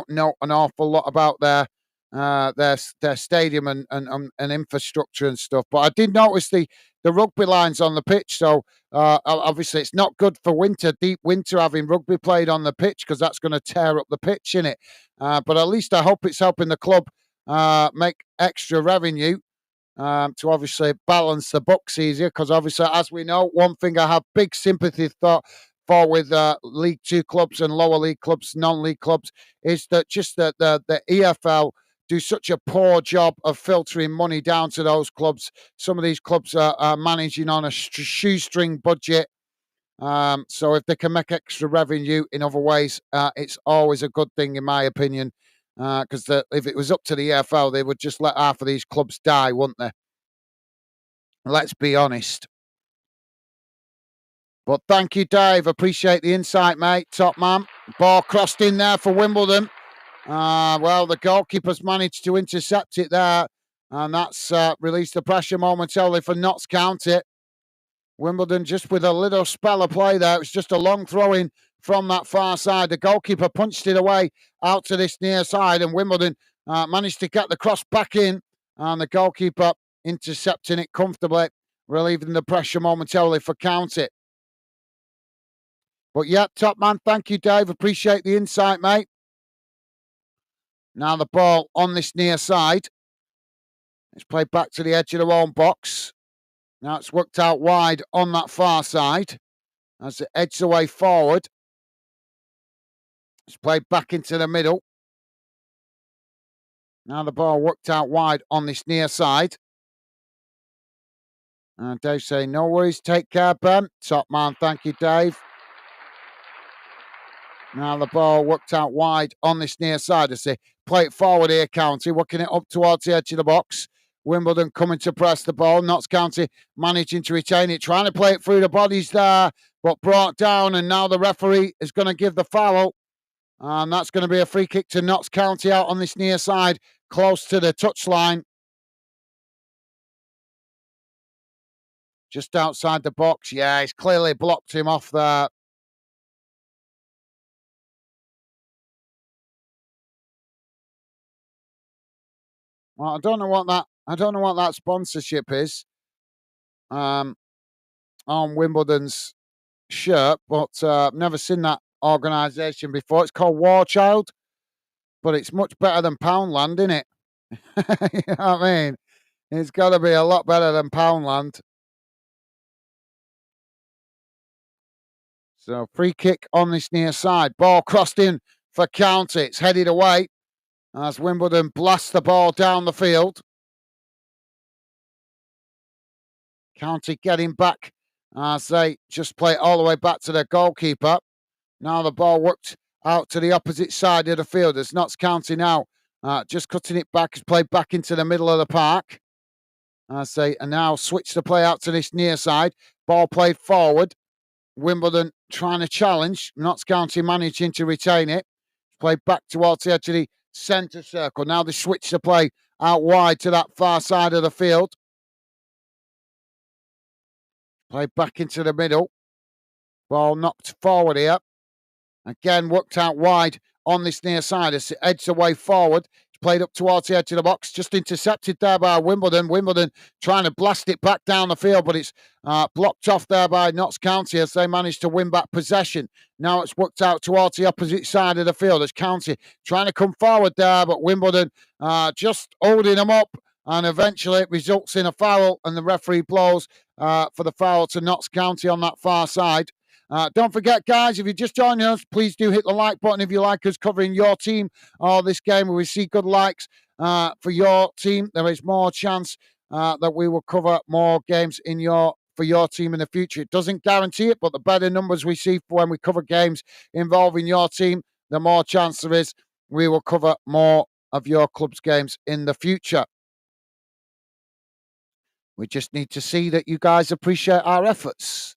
know an awful lot about their stadium and infrastructure and stuff. But I did notice the rugby lines on the pitch. So obviously it's not good for deep winter, having rugby played on the pitch because that's going to tear up the pitch in it. But at least I hope it's helping the club make extra revenue. To obviously balance the books easier, because obviously, as we know, one thing I have big sympathy for with League Two clubs and lower league clubs, non-league clubs, is that just that the EFL do such a poor job of filtering money down to those clubs. Some of these clubs are managing on a shoestring budget. So if they can make extra revenue in other ways, it's always a good thing, in my opinion. Because if it was up to the EFL, they would just let half of these clubs die, wouldn't they? Let's be honest. But thank you, Dave. Appreciate the insight, mate. Top man. Ball crossed in there for Wimbledon. Well, the goalkeeper's managed to intercept it there, and that's released the pressure momentarily for Notts County. Wimbledon just with a little spell of play there. It was just a long throw in from that far side. The goalkeeper punched it away out to this near side, and Wimbledon managed to get the cross back in, and the goalkeeper intercepting it comfortably, relieving the pressure momentarily for County. But yeah, top man, thank you, Dave. Appreciate the insight, mate. Now the ball on this near side. It's played back to the edge of their own box. Now it's worked out wide on that far side as it edges away forward. It's played back into the middle. Now the ball worked out wide on this near side. And Dave saying, no worries, take care, Ben. Top man, thank you, Dave. Now the ball worked out wide on this near side as they play it forward here, County, working it up towards the edge of the box. Wimbledon coming to press the ball. Notts County managing to retain it, trying to play it through the bodies there, but brought down, and now the referee is going to give the foul. And that's going to be a free kick to Notts County out on this near side, close to the touchline. Just outside the box. Yeah, he's clearly blocked him off there. Well, I don't know what that sponsorship is on Wimbledon's shirt, but I've never seen that organisation before. It's called War Child, but it's much better than Poundland, isn't it? You know what I mean? It's got to be a lot better than Poundland. So free kick on this near side. Ball crossed in for County. It's headed away as Wimbledon blasts the ball down the field. County getting back as they just play it all the way back to their goalkeeper. Now the ball worked out to the opposite side of the field. It's Notts County now just cutting it back. It's played back into the middle of the park. I say, and now switch the play out to this near side. Ball played forward. Wimbledon trying to challenge. Notts County managing to retain it. Play back towards the edge of the centre circle. Now they switch the play out wide to that far side of the field. Play back into the middle. Ball knocked forward here. Again, worked out wide on this near side. It's edged away forward. It's played up towards the edge of the box. Just intercepted there by Wimbledon. Wimbledon trying to blast it back down the field, but it's blocked off there by Notts County as they managed to win back possession. Now it's worked out towards the opposite side of the field as County trying to come forward there, but Wimbledon just holding them up. And eventually it results in a foul, and the referee blows for the foul to Notts County on that far side. Don't forget, guys, if you just joined us, please do hit the like button if you like us covering your team or this game. We see good likes for your team. There is more chance that we will cover more games for your team in the future. It doesn't guarantee it, but the better numbers we see for when we cover games involving your team, the more chance there is we will cover more of your club's games in the future. We just need to see that you guys appreciate our efforts,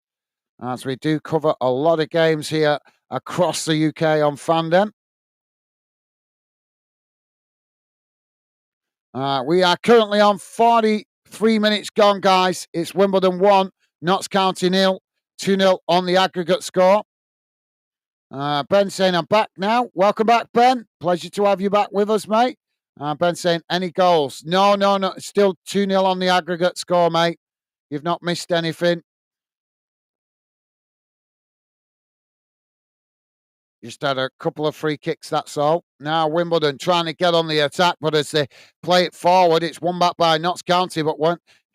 as we do cover a lot of games here across the UK on Fandom. We are currently on 43 minutes gone, guys. It's Wimbledon 1, Notts County 0, 2-0 on the aggregate score. Ben saying I'm back now. Welcome back, Ben. Pleasure to have you back with us, mate. Ben saying, any goals? No. It's still 2-0 on the aggregate score, mate. You've not missed anything. Just had a couple of free kicks, that's all. Now Wimbledon trying to get on the attack, but as they play it forward, it's won back by Notts County, but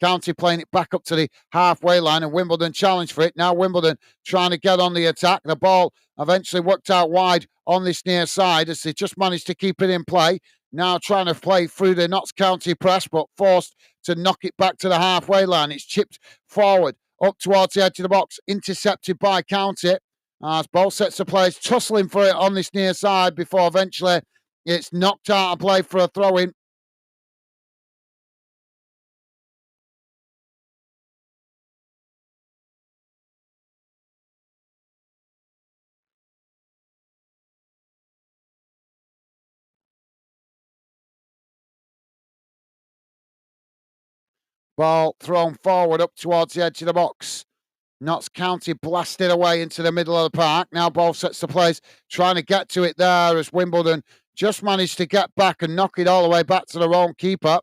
County playing it back up to the halfway line, and Wimbledon challenge for it. Now Wimbledon trying to get on the attack. The ball eventually worked out wide on this near side as they just managed to keep it in play. Now trying to play through the Notts County press, but forced to knock it back to the halfway line. It's chipped forward up towards the edge of the box, intercepted by County. As both sets of players tussling for it on this near side before eventually it's knocked out of play for a throw-in. Ball thrown forward up towards the edge of the box. Notts County blasted away into the middle of the park. Now both sets of players trying to get to it there as Wimbledon just managed to get back and knock it all the way back to their own keeper.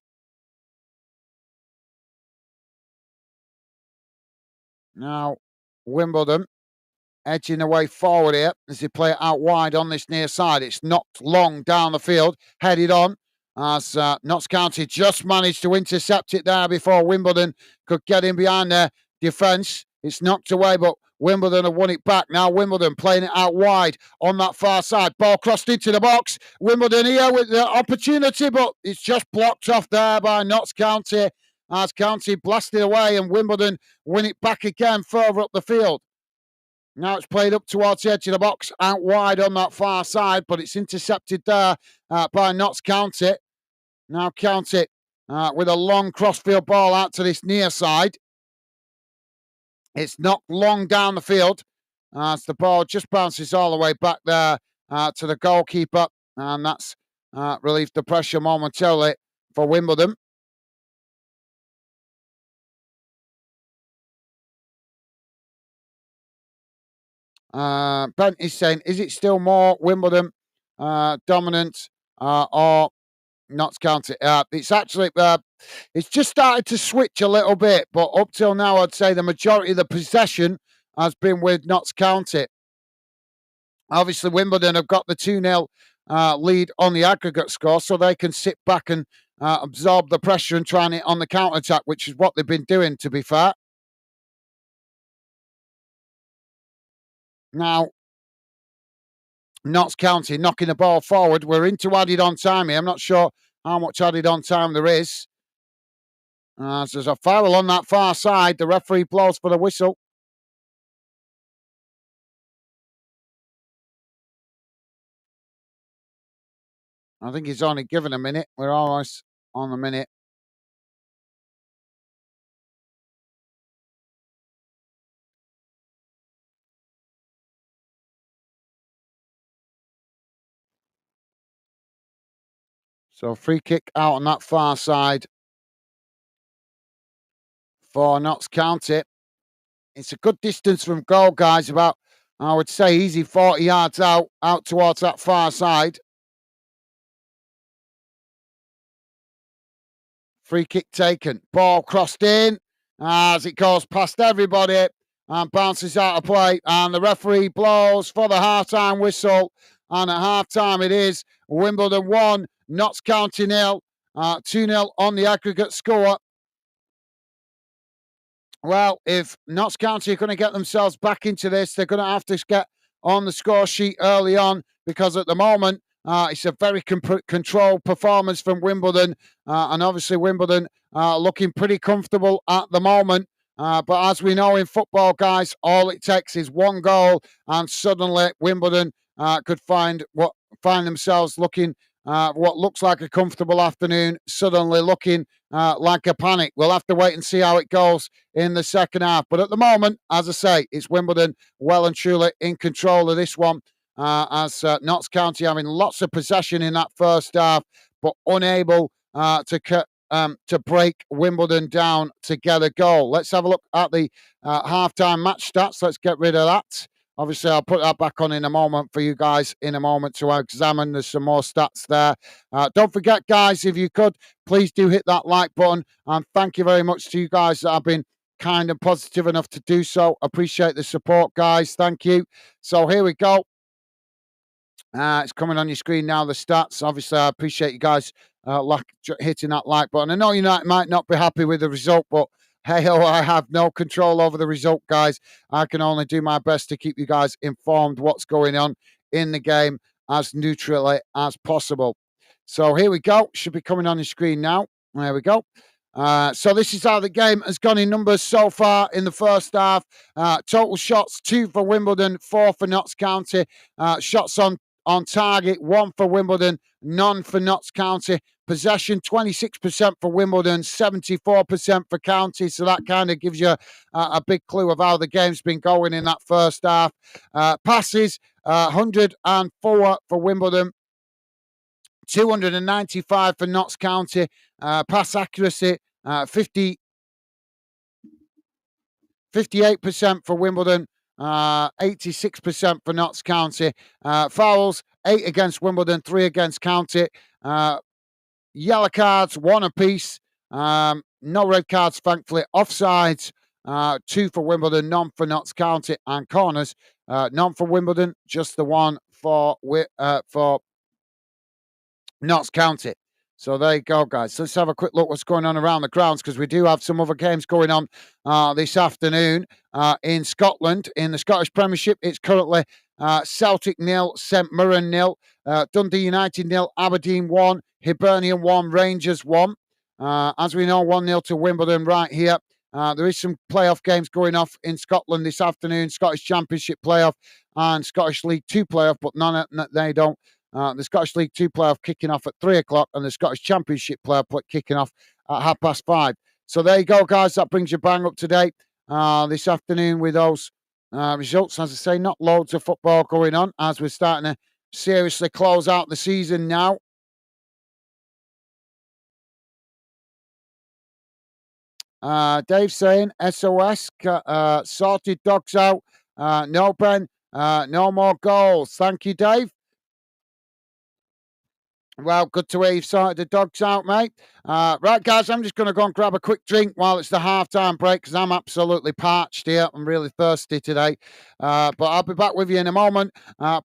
Now Wimbledon edging away forward here as they play it out wide on this near side. It's knocked long down the field, headed on as Notts County just managed to intercept it there before Wimbledon could get in behind their defence. It's knocked away, but Wimbledon have won it back. Now Wimbledon playing it out wide on that far side. Ball crossed into the box. Wimbledon here with the opportunity, but it's just blocked off there by Notts County as County blasted away and Wimbledon win it back again further up the field. Now it's played up towards the edge of the box, out wide on that far side, but it's intercepted there by Notts County. Now County with a long crossfield ball out to this near side. It's knocked long down the field as the ball just bounces all the way back there to the goalkeeper, and that's relieved the pressure momentarily for Wimbledon. Ben is saying, is it still more Wimbledon dominant or Notts County? It's actually, it's just started to switch a little bit, but up till now, I'd say the majority of the possession has been with Notts County. Obviously, Wimbledon have got the 2-0 lead on the aggregate score, so they can sit back and absorb the pressure and try it on the counter-attack, which is what they've been doing, to be fair. Now, Notts County knocking the ball forward. We're into added on time here. I'm not sure how much added on time there is. So there's a foul on that far side. The referee blows for the whistle. I think he's only given a minute. We're almost on the minute. So free kick out on that far side for Notts County. It's a good distance from goal, guys, about, I would say, easy 40 yards out towards that far side. Free kick taken. Ball crossed in as it goes past everybody and bounces out of play. And the referee blows for the half-time whistle. And at half-time it is Wimbledon 1, Notts County 0. 2-0 on the aggregate score. Well, if Notts County are going to get themselves back into this, they're going to have to get on the score sheet early on, because at the moment it's a very controlled performance from Wimbledon, and obviously Wimbledon looking pretty comfortable at the moment. But as we know in football, guys, all it takes is one goal, and suddenly Wimbledon could find themselves looking what looks like a comfortable afternoon, suddenly looking like a panic. We'll have to wait and see how it goes in the second half. But at the moment, as I say, it's Wimbledon well and truly in control of this one, as Notts County having lots of possession in that first half, but unable to break Wimbledon down to get a goal. Let's have a look at the halftime match stats. Let's get rid of that. Obviously, I'll put that back on in a moment for you guys in a moment to examine. There's some more stats there. Don't forget, guys, if you could, please do hit that like button. And thank you very much to you guys that have been kind and positive enough to do so. Appreciate the support, guys. Thank you. So here we go. It's coming on your screen now, the stats. Obviously, I appreciate you guys hitting that like button. I know you might not be happy with the result, but hey, I have no control over the result, guys. I can only do my best to keep you guys informed what's going on in the game as neutrally as possible. So here we go. Should be coming on your screen now. There we go. So this is how the game has gone in numbers so far in the first half. Total shots, 2 for Wimbledon, 4 for Notts County. Shots on target, 1 for Wimbledon, none for Notts County. Possession, 26% for Wimbledon, 74% for County. So that kind of gives you a big clue of how the game's been going in that first half. Passes, 104 for Wimbledon, 295 for Notts County. Pass accuracy, 58% for Wimbledon, 86% for Notts County. Fouls, 8 against Wimbledon, 3 against County. Yellow cards, 1 apiece. No red cards, thankfully. Offsides, 2 for Wimbledon, none for Notts County. And corners, none for Wimbledon, just the 1 for Notts County. So there you go, guys. Let's have a quick look what's going on around the grounds, because we do have some other games going on this afternoon in Scotland. In the Scottish Premiership, it's currently Celtic 0, St Mirren 0, Dundee United 0, Aberdeen 1, Hibernian 1, Rangers 1. As we know, 1-0 to Wimbledon right here. There is some playoff games going off in Scotland this afternoon, Scottish Championship playoff and Scottish League 2 playoff, but they don't. The Scottish League 2 playoff kicking off at 3 o'clock and the Scottish Championship playoff kicking off at 5:30. So there you go, guys. That brings you bang up to date this afternoon with those results. As I say, not loads of football going on as we're starting to seriously close out the season now. Dave saying, SOS, sorted dogs out. No, Ben, no more goals. Thank you, Dave. Well, good to hear you've sorted the dogs out, mate. Right, guys, I'm just going to go and grab a quick drink while it's the halftime break, because I'm absolutely parched here. I'm really thirsty today. But I'll be back with you in a moment.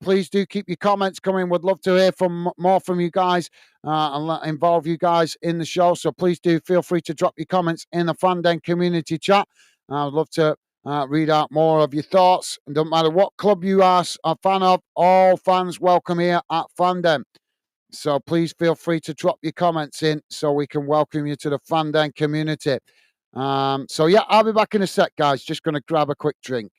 Please do keep your comments coming. Would love to hear more from you guys and involve you guys in the show. So please do feel free to drop your comments in the Fandom community chat. I'd love to read out more of your thoughts. And don't matter what club you are a fan of, all fans welcome here at Fandom. So please feel free to drop your comments in so we can welcome you to the Fandom community. So yeah, I'll be back in a sec, guys. Just going to grab a quick drink.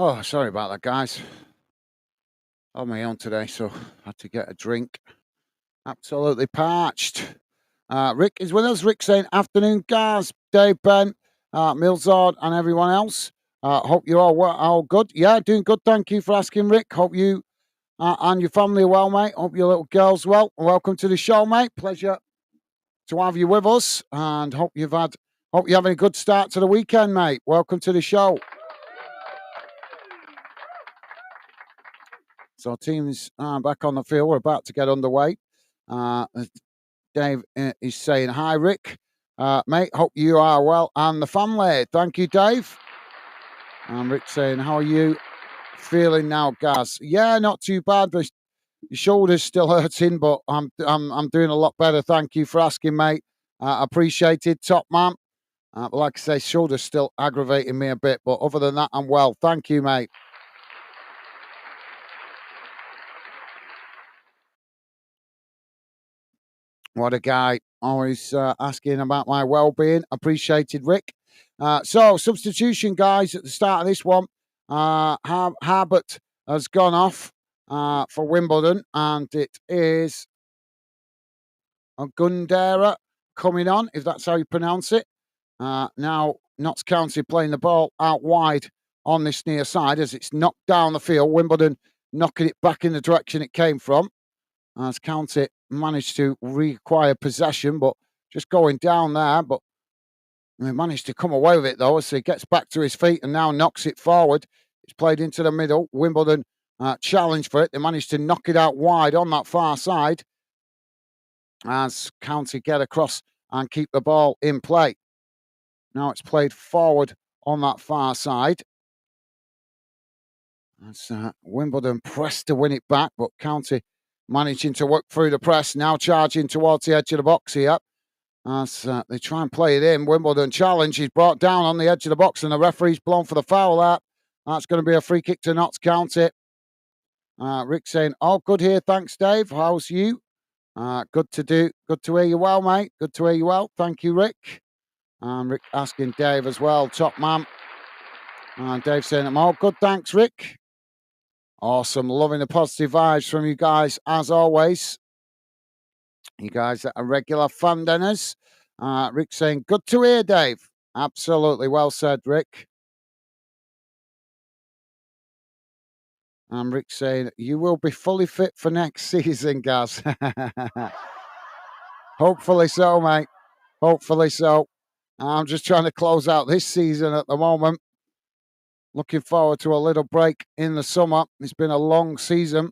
Oh, sorry about that, guys. On my own today, so had to get a drink. Absolutely parched. Rick is with us. Rick saying, afternoon, guys. Dave, Ben, Milzard, and everyone else. Hope you're all good. Yeah, doing good. Thank you for asking, Rick. Hope you and your family are well, mate. Hope your little girl's well. Welcome to the show, mate. Pleasure to have you with us, and hope you're having a good start to the weekend, mate. Welcome to the show. So, teams back on the field. We're about to get underway. Dave is saying, hi, Rick. Mate, hope you are well and the family. Thank you, Dave. And Rick saying, how are you feeling now, Gaz? Yeah, not too bad. But your shoulder's still hurting, but I'm doing a lot better. Thank you for asking, mate. Appreciated, top man. But like I say, shoulder's still aggravating me a bit, but other than that, I'm well. Thank you, mate. What a guy. Always asking about my well-being. Appreciated, Rick. So, substitution, guys, at the start of this one. Harbert has gone off for Wimbledon, and it is Gundera coming on, if that's how you pronounce it. Now, Notts County playing the ball out wide on this near side as it's knocked down the field. Wimbledon knocking it back in the direction it came from. As County managed to reacquire possession, but just going down there. But he managed to come away with it, though, as he gets back to his feet and now knocks it forward. It's played into the middle. Wimbledon challenged for it. They managed to knock it out wide on that far side as County get across and keep the ball in play. Now it's played forward on that far side. As Wimbledon pressed to win it back, but County managing to work through the press, now charging towards the edge of the box here. As they try and play it in, Wimbledon challenge. He's brought down on the edge of the box, and the referee's blown for the foul there. That's going to be a free kick to Notts County. Rick saying, "Oh, good here, thanks, Dave. How's you? Good to hear you well, mate. Good to hear you well. Thank you, Rick." And Rick asking Dave as well, top man. And Dave saying, "I'm all good, thanks, Rick." Awesome. Loving the positive vibes from you guys, as always. You guys that are regular fan dinners. Rick saying, good to hear, Dave. Absolutely. Well said, Rick. And Rick saying, you will be fully fit for next season, Gaz. Hopefully so, mate. Hopefully so. I'm just trying to close out this season at the moment. Looking forward to a little break in the summer. It's been a long season.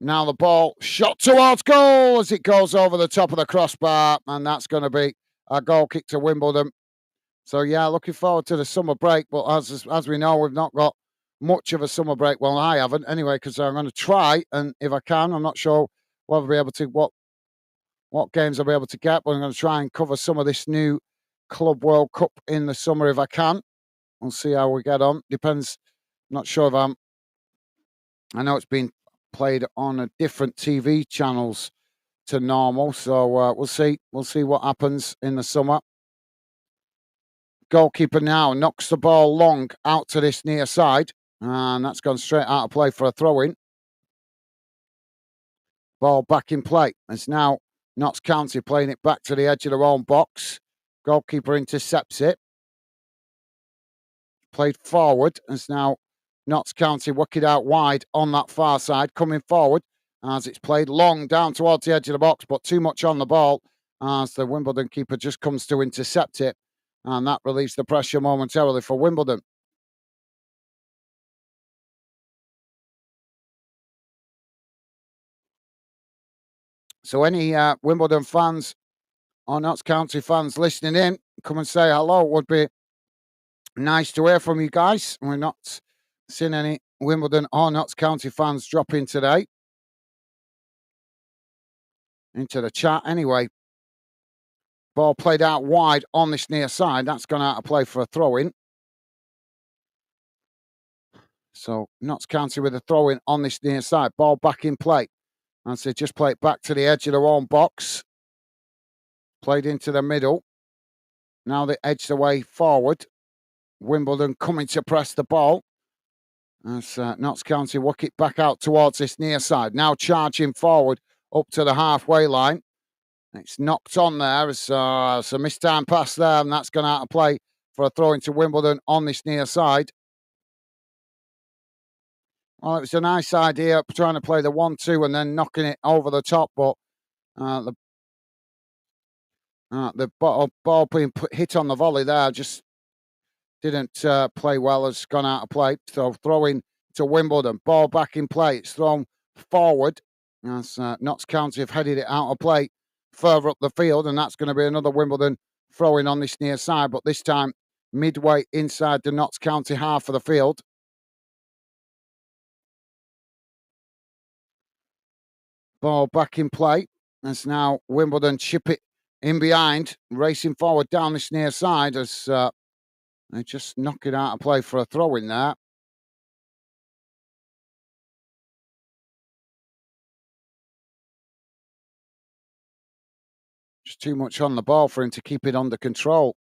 Now the ball shot towards goal as it goes over the top of the crossbar, and that's going to be a goal kick to Wimbledon. So yeah, looking forward to the summer break. But as we know, we've not got much of a summer break. Well, I haven't anyway, because I'm going to try, and if I can, I'm not sure whether I'll be able to what games I'll be able to get. But I'm going to try and cover some of this new Club World Cup in the summer if I can. We'll see how we get on. Depends. Not sure if I know it's been played on a different TV channels to normal, so we'll see. We'll see what happens in the summer. Goalkeeper now knocks the ball long out to this near side, and that's gone straight out of play for a throw-in. Ball back in play. It's now Notts County playing it back to the edge of their own box. Goalkeeper intercepts it. Played forward. It's now Notts County working out wide on that far side, coming forward as it's played long down towards the edge of the box, but too much on the ball as the Wimbledon keeper just comes to intercept it, and that relieves the pressure momentarily for Wimbledon. So any Wimbledon fans or Notts County fans listening in, come and say hello. It would be nice to hear from you guys. We're not seeing any Wimbledon or Notts County fans drop in today into the chat anyway. Ball played out wide on this near side. That's gone out of play for a throw-in. So Notts County with a throw-in on this near side. Ball back in play. And so just play it back to the edge of their own box. Played into the middle. Now they edge the way forward. Wimbledon coming to press the ball. As Notts County work it back out towards this near side. Now charging forward up to the halfway line. It's knocked on there. It's a mistimed pass there, and that's gone out of play for a throw into Wimbledon on this near side. Well, it was a nice idea trying to play the 1-2 and then knocking it over the top, but the ball being hit on the volley there just didn't play well, has gone out of play. So throwing to Wimbledon, ball back in play. It's thrown forward as Notts County have headed it out of play further up the field, and that's going to be another Wimbledon throwing on this near side, but this time midway inside the Notts County half of the field. Ball back in play. As now Wimbledon chip it in behind, racing forward down this near side as they just knock it out of play for a throw in there. Just too much on the ball for him to keep it under control.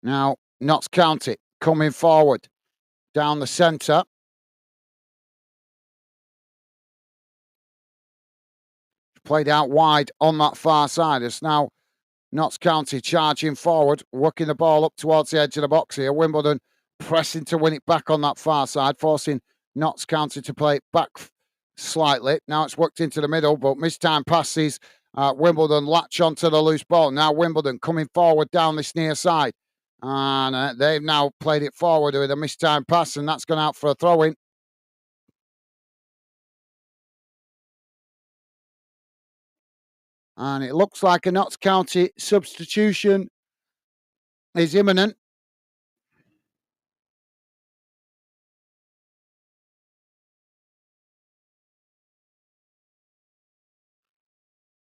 Now, Notts County coming forward down the centre. Played out wide on that far side. It's now Notts County charging forward, working the ball up towards the edge of the box here. Wimbledon pressing to win it back on that far side, forcing Notts County to play it back slightly. Now it's worked into the middle, but mistimed passes. Wimbledon latch onto the loose ball. Now Wimbledon coming forward down this near side. And they've now played it forward with a mistimed pass, and that's gone out for a throw-in. And it looks like a Notts County substitution is imminent.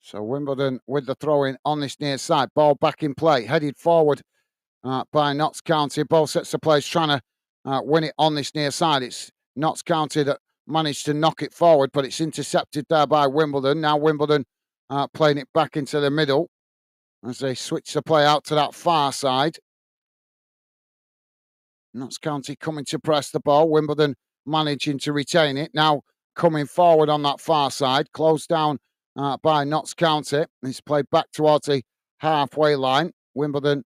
So Wimbledon with the throw-in on this near side. Ball back in play, headed forward by Notts County. Ball sets the place, trying to win it on this near side. It's Notts County that managed to knock it forward, but it's intercepted there by Wimbledon. Now Wimbledon playing it back into the middle as they switch the play out to that far side. Notts County coming to press the ball. Wimbledon managing to retain it. Now coming forward on that far side. Closed down by Notts County. It's played back towards the halfway line. Wimbledon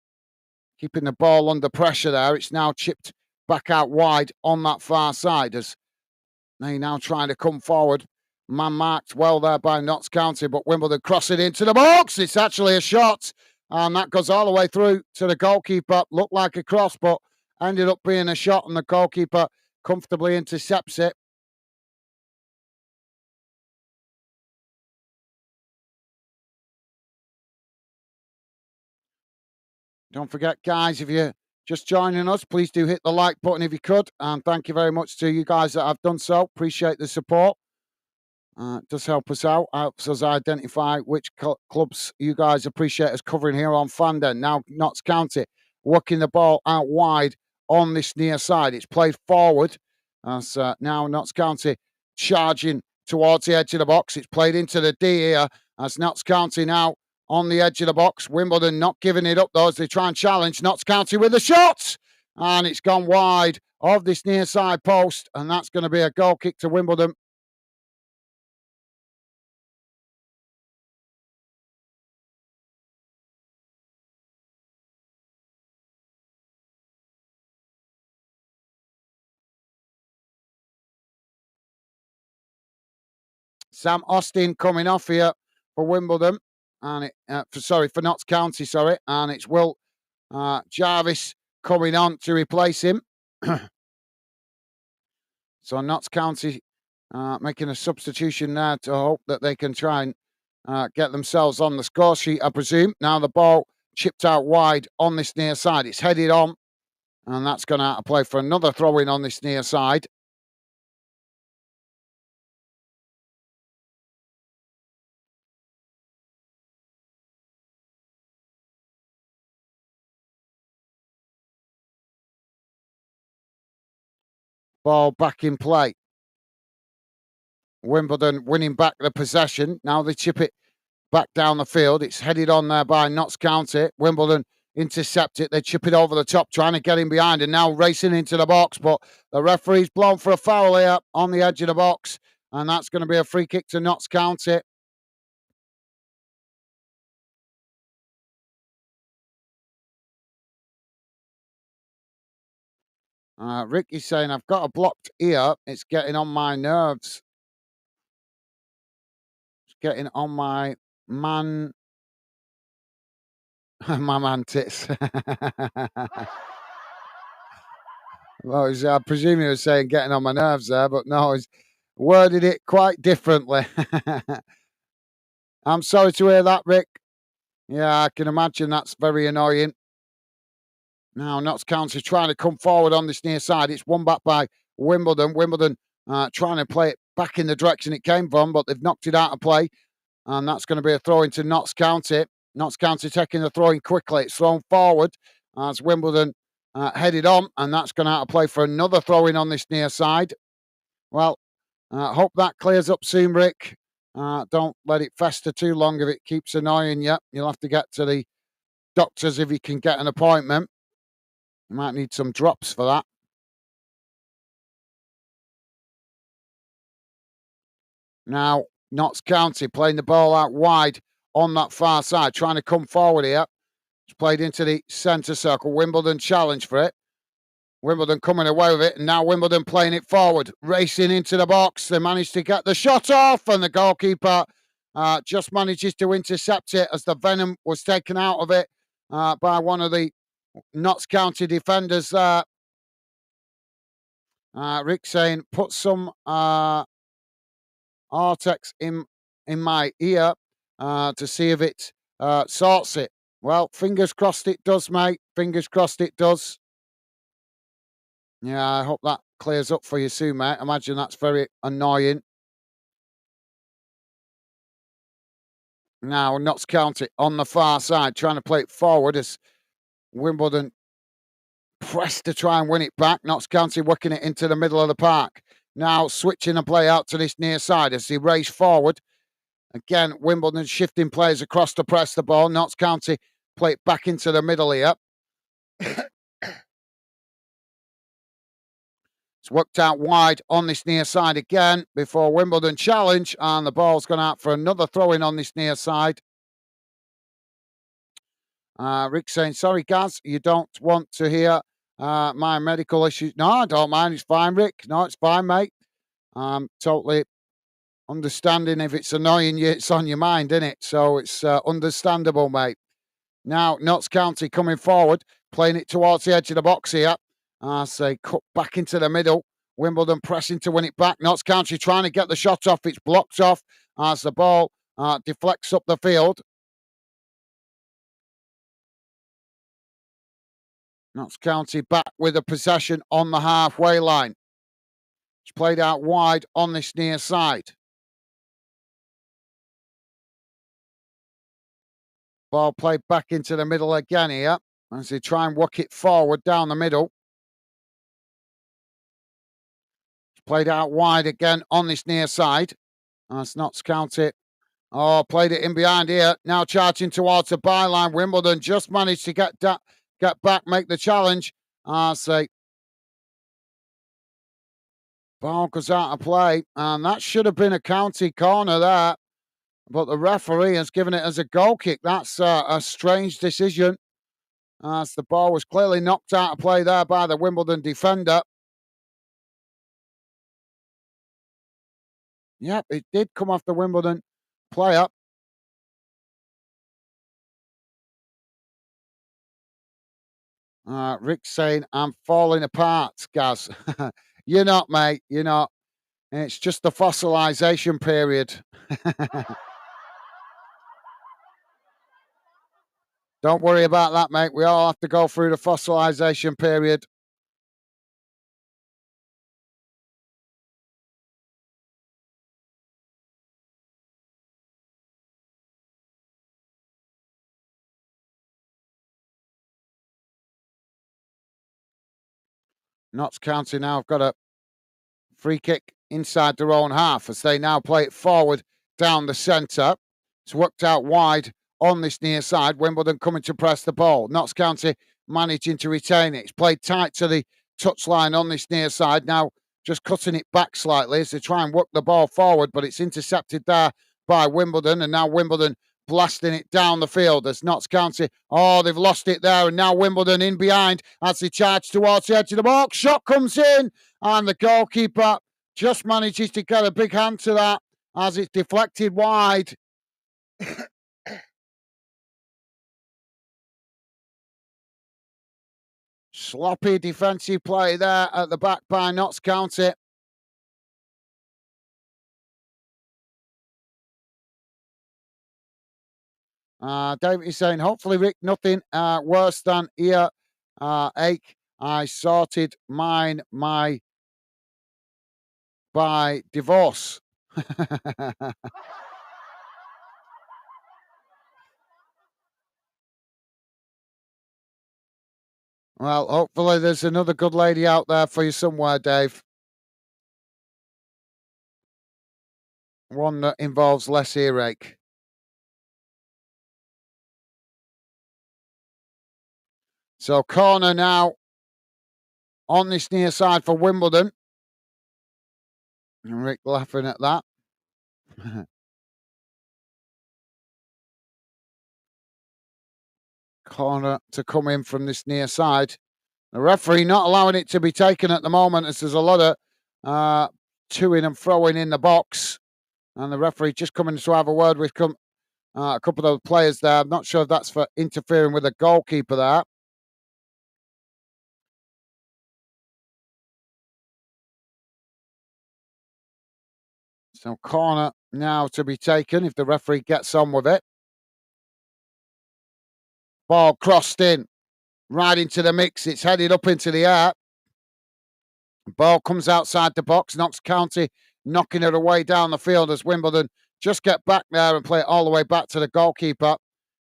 keeping the ball under pressure there. It's now chipped back out wide on that far side as they now trying to come forward. Man marked well there by Notts County, but Wimbledon cross it into the box. It's actually a shot, and that goes all the way through to the goalkeeper. Looked like a cross, but ended up being a shot, and the goalkeeper comfortably intercepts it. Don't forget, guys, if you're just joining us, please do hit the like button if you could. And thank you very much to you guys that have done so. Appreciate the support. It does help us out, helps us identify which clubs you guys appreciate us covering here on Fandom. Now, Notts County working the ball out wide on this near side. It's played forward as now Notts County charging towards the edge of the box. It's played into the D here as Notts County now on the edge of the box. Wimbledon not giving it up though as they try and challenge Notts County with the shot. And it's gone wide of this near side post, and that's going to be a goal kick to Wimbledon. Sam Austin coming off here for Wimbledon, and for Notts County, and it's Will Jarvis coming on to replace him. So Notts County making a substitution there to hope that they can try and get themselves on the score sheet, I presume. Now the ball chipped out wide on this near side. It's headed on, and that's gone out of play for another throw-in on this near side. Ball back in play. Wimbledon winning back the possession. Now they chip it back down the field. It's headed on there by Notts County. Wimbledon intercept it. They chip it over the top, trying to get in behind, and now racing into the box. But the referee's blown for a foul here on the edge of the box, and that's going to be a free kick to Notts County. Ricky's saying, I've got a blocked ear. It's getting on my nerves. It's getting on my man. My man tits. Well, I presume he was saying getting on my nerves there, but no, he's worded it quite differently. I'm sorry to hear that, Rick. Yeah, I can imagine that's very annoying. Now, Notts County trying to come forward on this near side. It's won back by Wimbledon. Wimbledon trying to play it back in the direction it came from, but they've knocked it out of play. And that's going to be a throw into Notts County. Notts County taking the throw in quickly. It's thrown forward as Wimbledon headed on, and that's gone out of play for another throw in on this near side. Well, hope that clears up soon, Rick. Don't let it fester too long. If it keeps annoying you, you'll have to get to the doctors if you can get an appointment. You might need some drops for that. Now, Notts County playing the ball out wide on that far side, trying to come forward here. It's played into the centre circle. Wimbledon challenge for it. Wimbledon coming away with it, and now Wimbledon playing it forward, racing into the box. They managed to get the shot off, and the goalkeeper just manages to intercept it as the venom was taken out of it by one of the Notts County defenders there. Rick saying, put some Artex in my ear to see if it sorts it. Well, fingers crossed it does, mate. Fingers crossed it does. Yeah, I hope that clears up for you soon, mate. I imagine that's very annoying. Now, Notts County on the far side, trying to play it forward as Wimbledon press to try and win it back. Notts County working it into the middle of the park. Now switching the play out to this near side as they race forward. Again, Wimbledon shifting players across to press the ball. Notts County play it back into the middle here. It's worked out wide on this near side again before Wimbledon challenge, and the ball's gone out for another throw-in on this near side. Rick saying, sorry, Gaz, you don't want to hear my medical issues. No, I don't mind. It's fine, Rick. No, it's fine, mate. Totally understanding if it's annoying you, it's on your mind, isn't it? So it's understandable, mate. Now, Notts County coming forward, playing it towards the edge of the box here. Say cut back into the middle. Wimbledon pressing to win it back. Notts County trying to get the shot off. It's blocked off as the ball deflects up the field. Notts County back with a possession on the halfway line. It's played out wide on this near side. Ball played back into the middle again here as they try and work it forward down the middle. It's played out wide again on this near side. That's Notts County. Oh, played it in behind here. Now charging towards the byline. Wimbledon just managed to get back, make the challenge. Say ball goes out of play, and that should have been a county corner there, but the referee has given it as a goal kick. That's a strange decision, as the ball was clearly knocked out of play there by the Wimbledon defender. Yep, it did come off the Wimbledon player. Rick's saying, I'm falling apart, Gaz. You're not, mate. You're not. It's just the fossilization period. Don't worry about that, mate. We all have to go through the fossilization period. Notts County now have got a free kick inside their own half as they now play it forward down the centre. It's worked out wide on this near side. Wimbledon coming to press the ball. Notts County managing to retain it. It's played tight to the touchline on this near side. Now just cutting it back slightly as they try and work the ball forward, but it's intercepted there by Wimbledon, and now Wimbledon blasting it down the field as Notts County, they've lost it there, and now Wimbledon in behind as they charge towards the edge of the box. Shot comes in, and the goalkeeper just manages to get a big hand to that as it's deflected wide. Sloppy defensive play there at the back by Notts County. David is saying, hopefully, Rick, nothing worse than ear ache. I sorted mine by divorce. Well, hopefully there's another good lady out there for you somewhere, Dave. One that involves less earache. So corner now on this near side for Wimbledon. And Rick laughing at that. Corner to come in from this near side. The referee not allowing it to be taken at the moment as there's a lot of toing and throwing in the box. And the referee just coming to have a word with a couple of the players there. I'm not sure if that's for interfering with the goalkeeper there. So corner now to be taken if the referee gets on with it. Ball crossed in, right into the mix. It's headed up into the air. Ball comes outside the box. Notts County knocking it away down the field as Wimbledon just get back there and play it all the way back to the goalkeeper.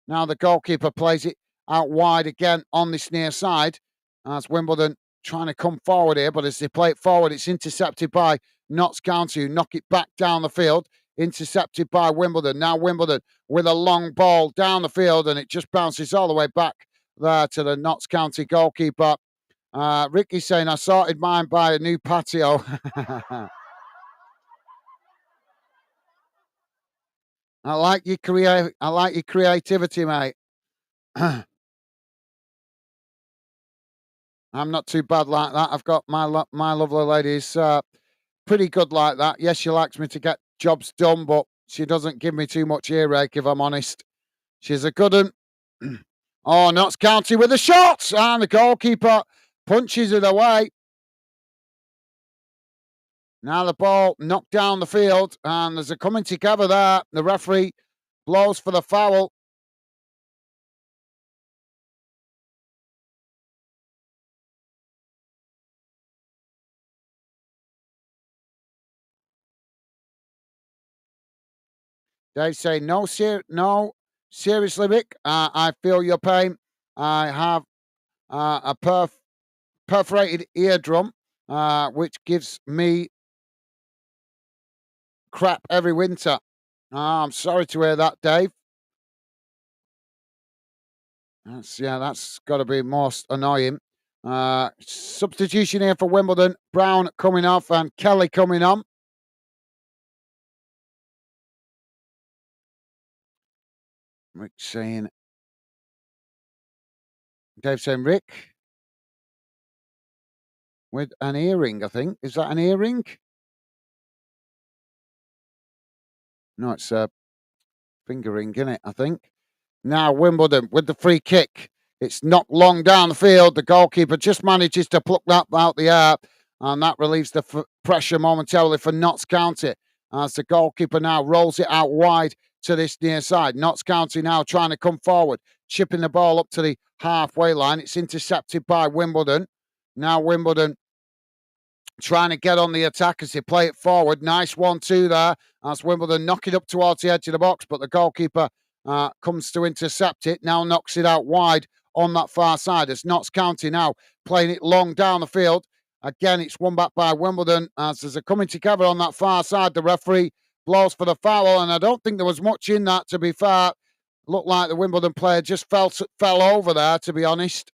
Now the goalkeeper plays it out wide again on this near side as Wimbledon trying to come forward here, but as they play it forward, it's intercepted by Notts County, who knock it back down the field. Intercepted by Wimbledon. Now Wimbledon with a long ball down the field, and it just bounces all the way back there to the Notts County goalkeeper. Ricky's saying, I sorted mine by a new patio. I like your creativity, mate. I'm not too bad like that. I've got my lovely lady's pretty good like that. Yes, she likes me to get jobs done, but she doesn't give me too much earache, if I'm honest. She's a good one. Notts County with the shots, and the goalkeeper punches it away. Now the ball knocked down the field, and there's a coming together there. The referee blows for the foul. They say, no, seriously, Rick, I feel your pain. I have a perforated eardrum, which gives me crap every winter. I'm sorry to hear that, Dave. That's got to be most annoying. Substitution here for Wimbledon. Brown coming off and Kelly coming on. Rick saying, Dave saying, Rick with an earring, I think. Is that an earring? No, it's a finger ring, isn't it? I think. Now Wimbledon with the free kick. It's knocked long down the field. The goalkeeper just manages to pluck that out the air, and that relieves the pressure momentarily for Notts County as the goalkeeper now rolls it out wide to this near side. Notts County now trying to come forward, chipping the ball up to the halfway line. It's intercepted by Wimbledon. Now Wimbledon trying to get on the attack as they play it forward. Nice 1-2 there as Wimbledon knock it up towards the edge of the box, but the goalkeeper comes to intercept it. Now knocks it out wide on that far side as Notts County now playing it long down the field. Again, it's won back by Wimbledon as they're coming together on that far side. The referee blows for the foul, and I don't think there was much in that, to be fair. Looked like the Wimbledon player just fell over there, to be honest.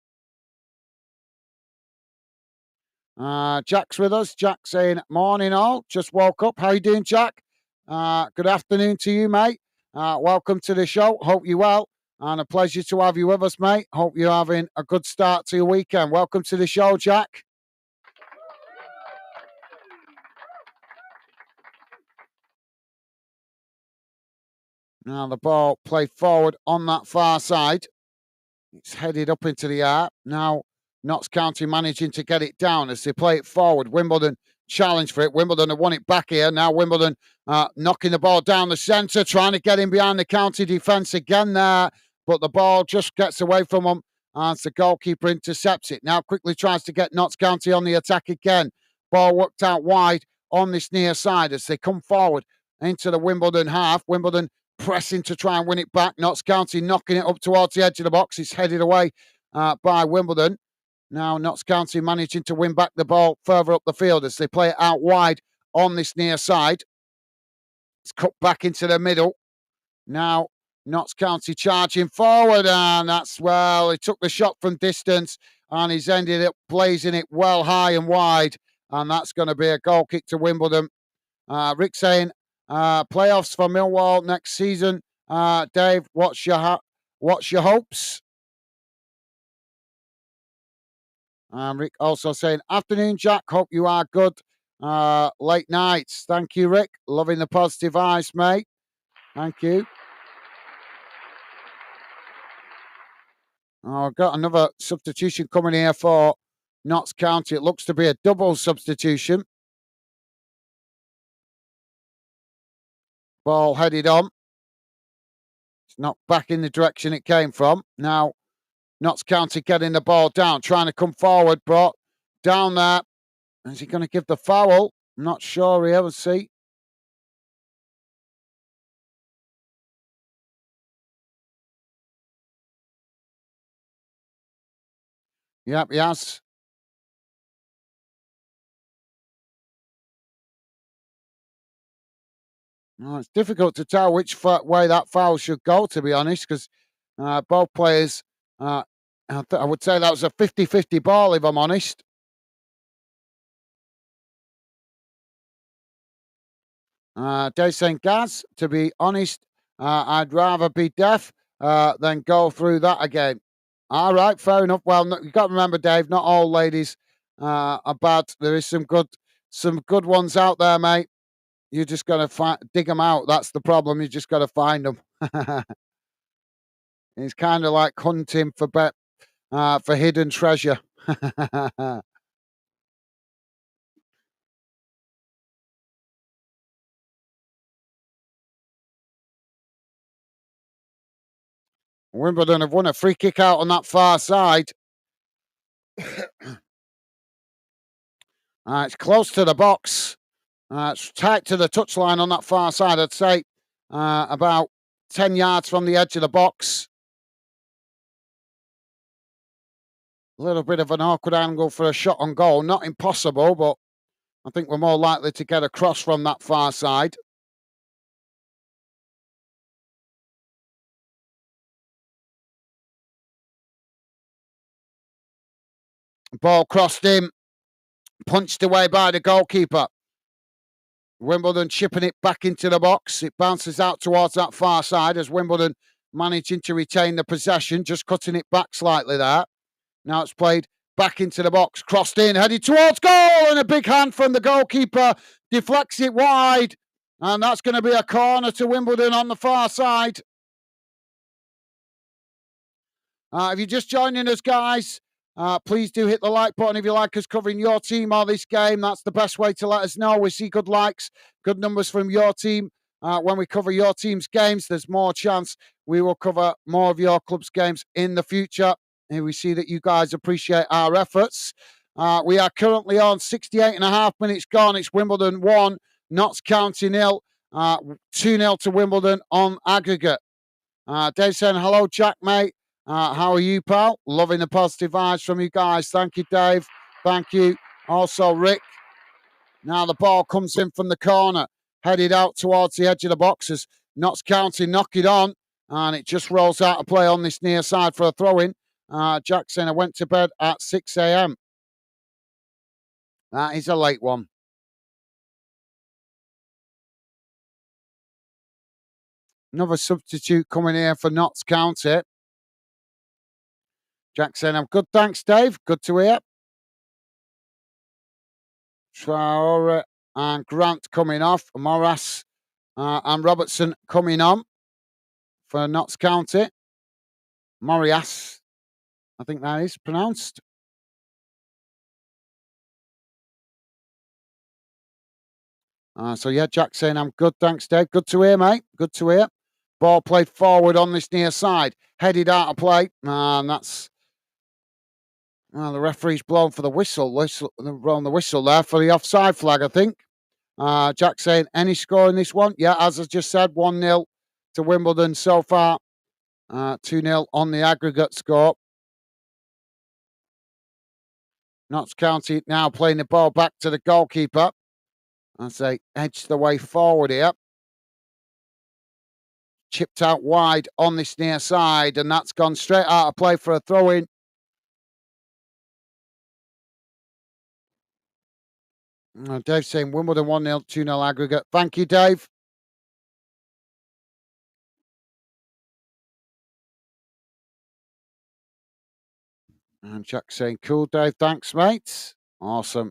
Jack's with us. Jack saying, morning all. Just woke up. How you doing, Jack? Good afternoon to you, mate. Welcome to the show. Hope you're well. And a pleasure to have you with us, mate. Hope you're having a good start to your weekend. Welcome to the show, Jack. Now the ball played forward on that far side. It's headed up into the air. Now Notts County managing to get it down as they play it forward. Wimbledon challenge for it. Wimbledon have won it back here. Now Wimbledon knocking the ball down the centre, trying to get in behind the county defence again there. But the ball just gets away from them as the goalkeeper intercepts it. Now quickly tries to get Notts County on the attack again. Ball worked out wide on this near side as they come forward into the Wimbledon half. Wimbledon pressing to try and win it back. Notts County knocking it up towards the edge of the box. It's headed away by Wimbledon. Now Notts County managing to win back the ball further up the field as they play it out wide on this near side. It's cut back into the middle. Now Notts County charging forward, and he took the shot from distance and he's ended up blazing it well high and wide, and that's going to be a goal kick to Wimbledon. Rick saying, playoffs for Millwall next season. Dave, what's your hopes? Rick also saying, afternoon, Jack. Hope you are good. Late nights. Thank you, Rick. Loving the positive eyes, mate. Thank you. I've got another substitution coming here for Notts County. It looks to be a double substitution. Ball headed on. It's knocked back in the direction it came from. Now, Notts County getting the ball down, trying to come forward, brought down there. Is he going to give the foul? I'm not sure here. We'll see. Yep, he has. Well, it's difficult to tell which way that foul should go, to be honest, because both players, I would say that was a 50-50 ball, if I'm honest. Dave saying, Gaz, to be honest, I'd rather be deaf than go through that again. All right, fair enough. Well, you've got to remember, Dave, not all ladies are bad. There is some good ones out there, mate. You just got to dig them out. That's the problem. You just got to find them. It's kind of like hunting for hidden treasure. Wimbledon have won a free kick out on that far side. It's close to the box. It's tight to the touchline on that far side, I'd say. About 10 yards from the edge of the box. A little bit of an awkward angle for a shot on goal. Not impossible, but I think we're more likely to get a cross from that far side. Ball crossed in, punched away by the goalkeeper. Wimbledon chipping it back into the box. It bounces out towards that far side as Wimbledon managing to retain the possession, just cutting it back slightly there. Now it's played back into the box, crossed in, headed towards goal, and a big hand from the goalkeeper deflects it wide, and that's going to be a corner to Wimbledon on the far side. If you're just joining us, guys, please do hit the like button if you like us covering your team or this game. That's the best way to let us know. We see good likes, good numbers from your team. When we cover your team's games, there's more chance we will cover more of your club's games in the future. And we see that you guys appreciate our efforts. We are currently on 68.5 minutes gone. It's Wimbledon 1, Notts County 0, 2-0 to Wimbledon on aggregate. Dave saying, hello, Jack, mate. How are you, pal? Loving the positive vibes from you guys. Thank you, Dave. Thank you. Also Rick. Now the ball comes in from the corner, headed out towards the edge of the box as Notts County knock it on, and it just rolls out of play on this near side for a throw-in. Jackson, I went to bed at 6 a.m. That is a late one. Another substitute coming here for Notts County. Jack saying, I'm good, thanks, Dave. Good to hear. Traore and Grant coming off. Morris and Robertson coming on for Notts County. Morias, I think that is pronounced. So, yeah, Jack saying, I'm good, thanks, Dave. Good to hear, mate. Good to hear. Ball played forward on this near side. Headed out of play. And that's... the referee's blown for the whistle. Blown the whistle there for the offside flag, I think. Jack saying, any score in this one? Yeah, as I just said, 1-0 to Wimbledon so far. 2-0 on the aggregate score. Notts County now playing the ball back to the goalkeeper as they edge the way forward here. Chipped out wide on this near side, and that's gone straight out of play for a throw-in. Dave saying Wimbledon 1-0, 2-0 aggregate. Thank you, Dave. And Jack saying, cool, Dave. Thanks, mate. Awesome.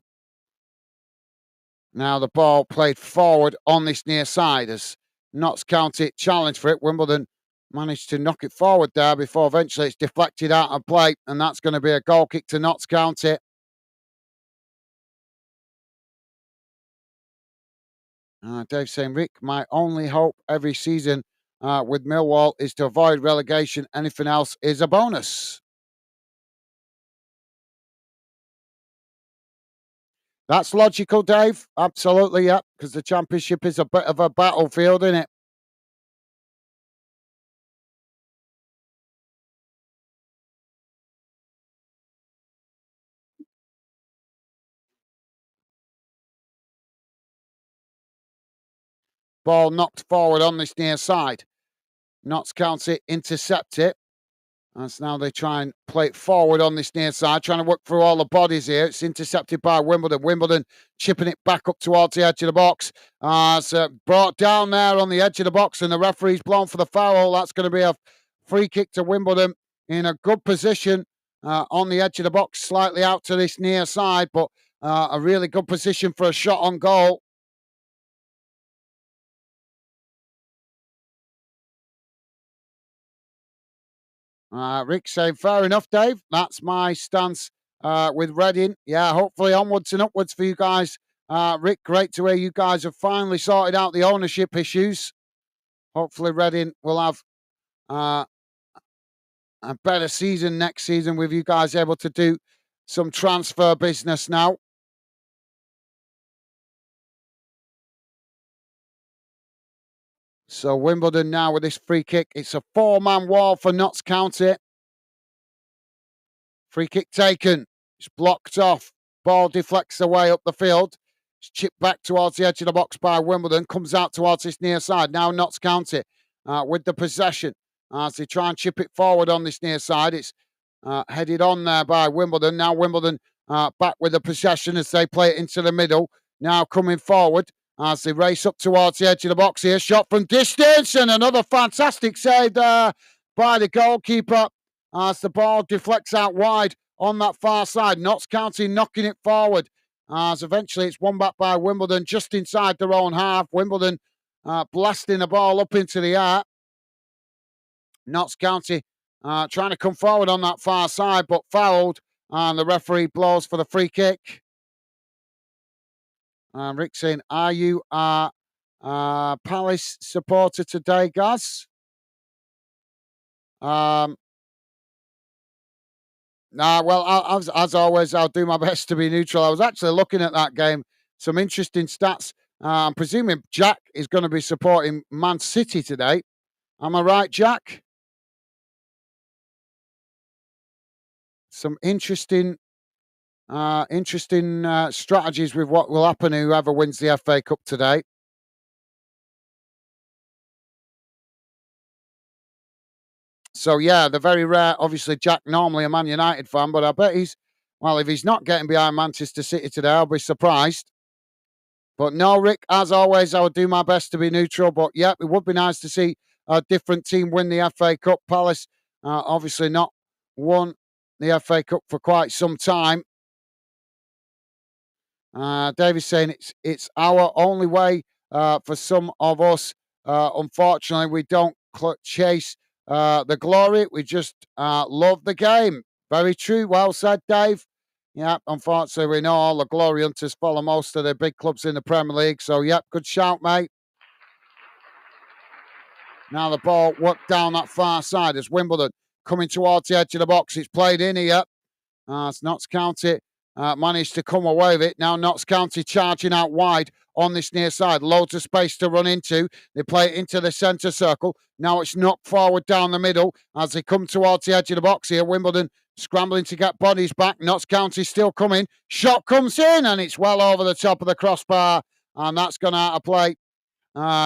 Now the ball played forward on this near side as Notts County challenged for it. Wimbledon managed to knock it forward there before eventually it's deflected out of play, and that's going to be a goal kick to Notts County. Dave saying, Rick, my only hope every season with Millwall is to avoid relegation. Anything else is a bonus. That's logical, Dave. Absolutely, yeah, because the Championship is a bit of a battlefield, isn't it? Ball knocked forward on this near side. Notts County intercept it. As now they try and play it forward on this near side, trying to work through all the bodies here. It's intercepted by Wimbledon. Wimbledon chipping it back up towards the edge of the box. It's brought down there on the edge of the box, and the referee's blown for the foul. That's going to be a free kick to Wimbledon in a good position on the edge of the box, slightly out to this near side, but a really good position for a shot on goal. Rick saying, fair enough, Dave. That's my stance with Reading. Yeah, hopefully onwards and upwards for you guys. Rick, great to hear you guys have finally sorted out the ownership issues. Hopefully Reading will have a better season next season with you guys able to do some transfer business now. So Wimbledon now with this free kick. It's a 4-man wall for Notts County. Free kick taken. It's blocked off. Ball deflects away up the field. It's chipped back towards the edge of the box by Wimbledon. Comes out towards this near side. Now Notts County with the possession as they try and chip it forward on this near side. It's headed on there by Wimbledon. Now Wimbledon back with the possession as they play it into the middle. Now coming forward as they race up towards the edge of the box here. Shot from distance and another fantastic save there by the goalkeeper as the ball deflects out wide on that far side. Notts County knocking it forward as eventually it's won back by Wimbledon just inside their own half. Wimbledon blasting the ball up into the air. Notts County trying to come forward on that far side but fouled, and the referee blows for the free kick. Rick saying, are you a Palace supporter today, Gaz? Well, as always, I'll do my best to be neutral. I was actually looking at that game. Some interesting stats. I'm presuming Jack is going to be supporting Man City today. Am I right, Jack? Some interesting Interesting strategies with what will happen whoever wins the FA Cup today. So yeah, the very rare. Obviously, Jack normally a Man United fan, but I bet he's well. If he's not getting behind Manchester City today, I'll be surprised. But no, Rick, as always, I would do my best to be neutral. But yeah, it would be nice to see a different team win the FA Cup. Palace, obviously, not won the FA Cup for quite some time. David's saying it's our only way for some of us. Unfortunately, we don't chase the glory. We just love the game. Very true. Well said, Dave. Yeah, unfortunately, we know all the glory hunters follow most of the big clubs in the Premier League. So, yep, good shout, mate. Now the ball worked down that far side as Wimbledon coming towards the edge of the box. It's played in here. It's Notts County managed to come away with it. Now Notts County charging out wide on this near side. Loads of space to run into. They play it into the centre circle. Now it's knocked forward down the middle as they come towards the edge of the box here. Wimbledon scrambling to get bodies back. Notts County still coming. Shot comes in and it's well over the top of the crossbar. And that's gone out of play.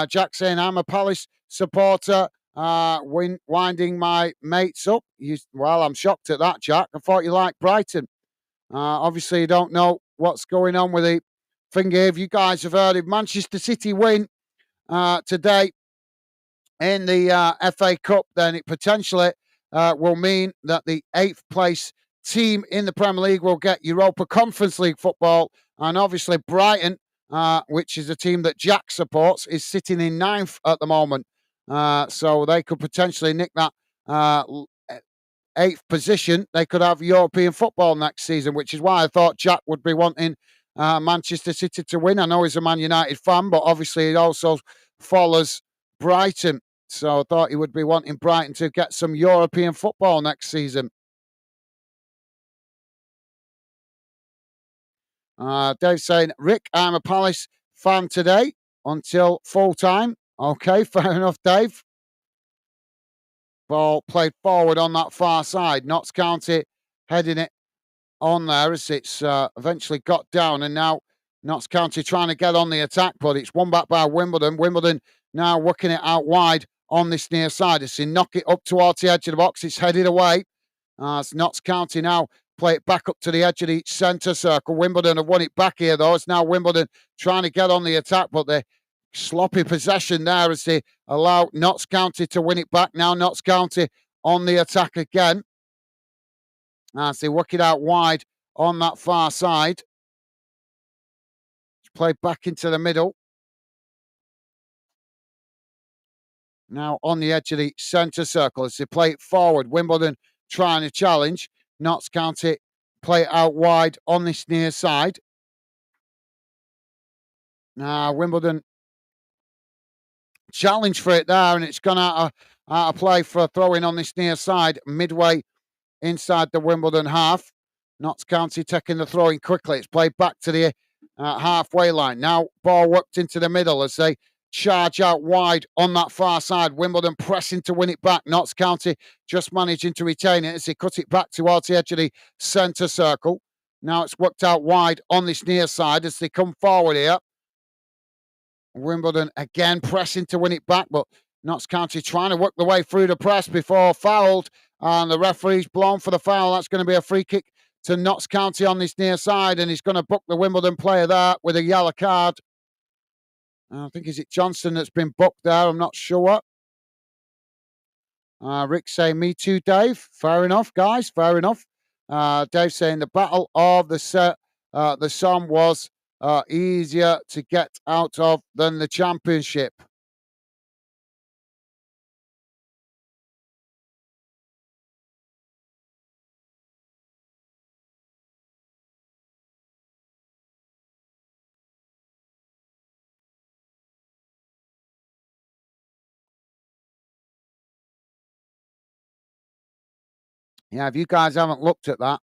Jack saying, I'm a Palace supporter. Winding my mates up. Well, I'm shocked at that, Jack. I thought you liked Brighton. Obviously, you don't know what's going on with the finger. If you guys have heard, if Manchester City win today in the FA Cup, then it potentially will mean that the 8th place team in the Premier League will get Europa Conference League football. And obviously, Brighton, which is a team that Jack supports, is sitting in 9th at the moment. So they could potentially nick that 8th position. They could have European football next season, which is why I thought Jack would be wanting Manchester City to win. I know he's a Man United fan, but obviously he also follows Brighton. So I thought he would be wanting Brighton to get some European football next season. Dave saying, Rick, I'm a Palace fan today until full time. Okay, fair enough, Dave. Ball played forward on that far side. Notts County heading it on there as it's eventually got down. And now Notts County trying to get on the attack, but it's won back by Wimbledon. Wimbledon now working it out wide on this near side. As they knock it up towards the edge of the box, it's headed away. It's Notts County now play it back up to the edge of the centre circle. Wimbledon have won it back here, though. It's now Wimbledon trying to get on the attack, but they sloppy possession there as they allow Notts County to win it back. Now Notts County on the attack again as they work it out wide on that far side. It's played back into the middle. Now on the edge of the centre circle as they play it forward. Wimbledon trying to challenge. Notts County play it out wide on this near side. Now Wimbledon challenge for it there, and it's gone out of play for a throw-in on this near side, midway inside the Wimbledon half. Notts County taking the throw-in quickly. It's played back to the halfway line. Now ball worked into the middle as they charge out wide on that far side. Wimbledon pressing to win it back. Notts County just managing to retain it as they cut it back towards the edge of the centre circle. Now it's worked out wide on this near side as they come forward here. Wimbledon again pressing to win it back, but Notts County trying to work the way through the press before fouled, and the referee's blown for the foul. That's going to be a free kick to Notts County on this near side, and he's going to book the Wimbledon player there with a yellow card. I think, is it Johnson that's been booked there? I'm not sure. Rick saying, me too, Dave. Fair enough, guys. Fair enough. Dave saying the battle of the Somme was easier to get out of than the championship. Yeah, if you guys haven't looked at that,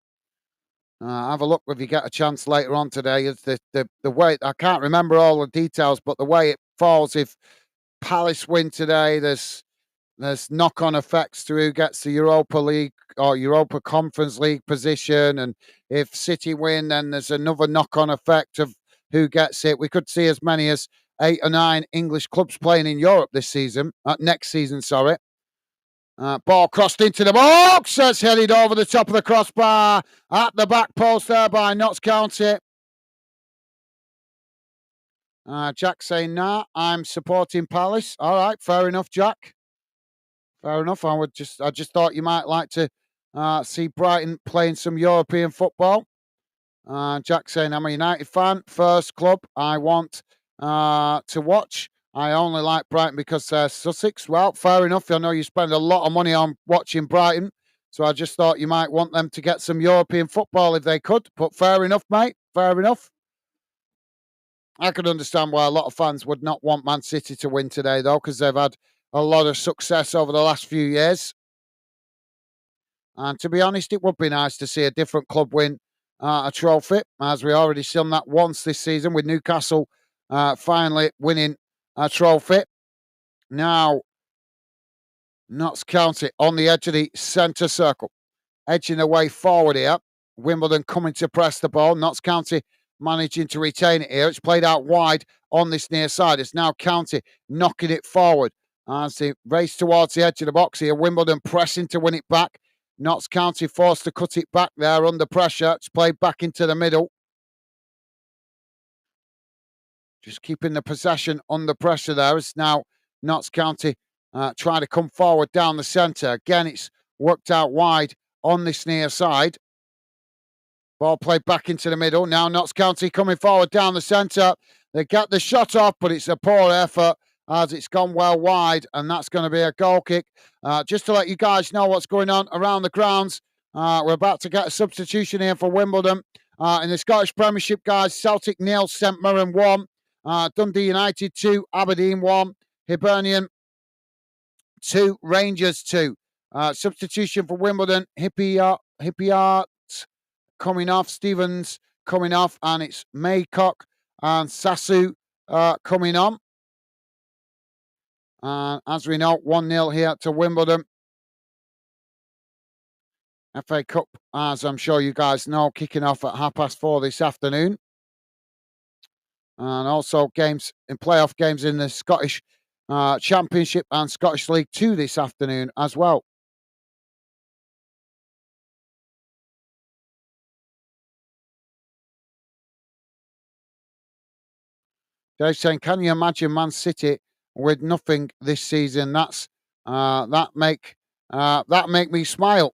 have a look if you get a chance later on today. It's the way, I can't remember all the details, but the way it falls, if Palace win today, there's knock-on effects to who gets the Europa League or Europa Conference League position. And if City win, then there's another knock-on effect of who gets it. We could see as many as 8 or 9 English clubs playing in Europe this season, next season, sorry. Ball crossed into the box. It's headed over the top of the crossbar at the back post there by Notts County. Jack saying, nah, I'm supporting Palace. All right, fair enough, Jack. Fair enough. I just thought you might like to see Brighton playing some European football. Jack saying, I'm a United fan. First club I want to watch. I only like Brighton because they're Sussex. Well, fair enough. I know you spend a lot of money on watching Brighton. So I just thought you might want them to get some European football if they could. But fair enough, mate. Fair enough. I could understand why a lot of fans would not want Man City to win today, though, because they've had a lot of success over the last few years. And to be honest, it would be nice to see a different club win a trophy, as we already seen that once this season with Newcastle finally winning a trophy. Now, Notts County on the edge of the centre circle, edging away forward here. Wimbledon coming to press the ball. Notts County managing to retain it here. It's played out wide on this near side. It's now County knocking it forward as they race towards the edge of the box here. Wimbledon pressing to win it back. Notts County forced to cut it back there under pressure. It's played back into the middle. Just keeping the possession under pressure there. It's now Notts County trying to come forward down the centre. Again, it's worked out wide on this near side. Ball played back into the middle. Now Notts County coming forward down the centre. They get the shot off, but it's a poor effort as it's gone well wide, and that's going to be a goal kick. Just to let you guys know what's going on around the grounds, we're about to get a substitution here for Wimbledon. In the Scottish Premiership, guys, Celtic 0, St Mirren 1, Dundee United 2, Aberdeen 1, Hibernian 2, Rangers 2. Substitution for Wimbledon, Hippiart coming off, Stevens coming off, and it's Maycock and Sasu coming on. As we know, 1-0 here to Wimbledon. FA Cup, as I'm sure you guys know, kicking off at 4:30 this afternoon. And also games in playoff games in the Scottish Championship and Scottish League 2 this afternoon as well. Dave saying, can you imagine Man City with nothing this season? That make me smile.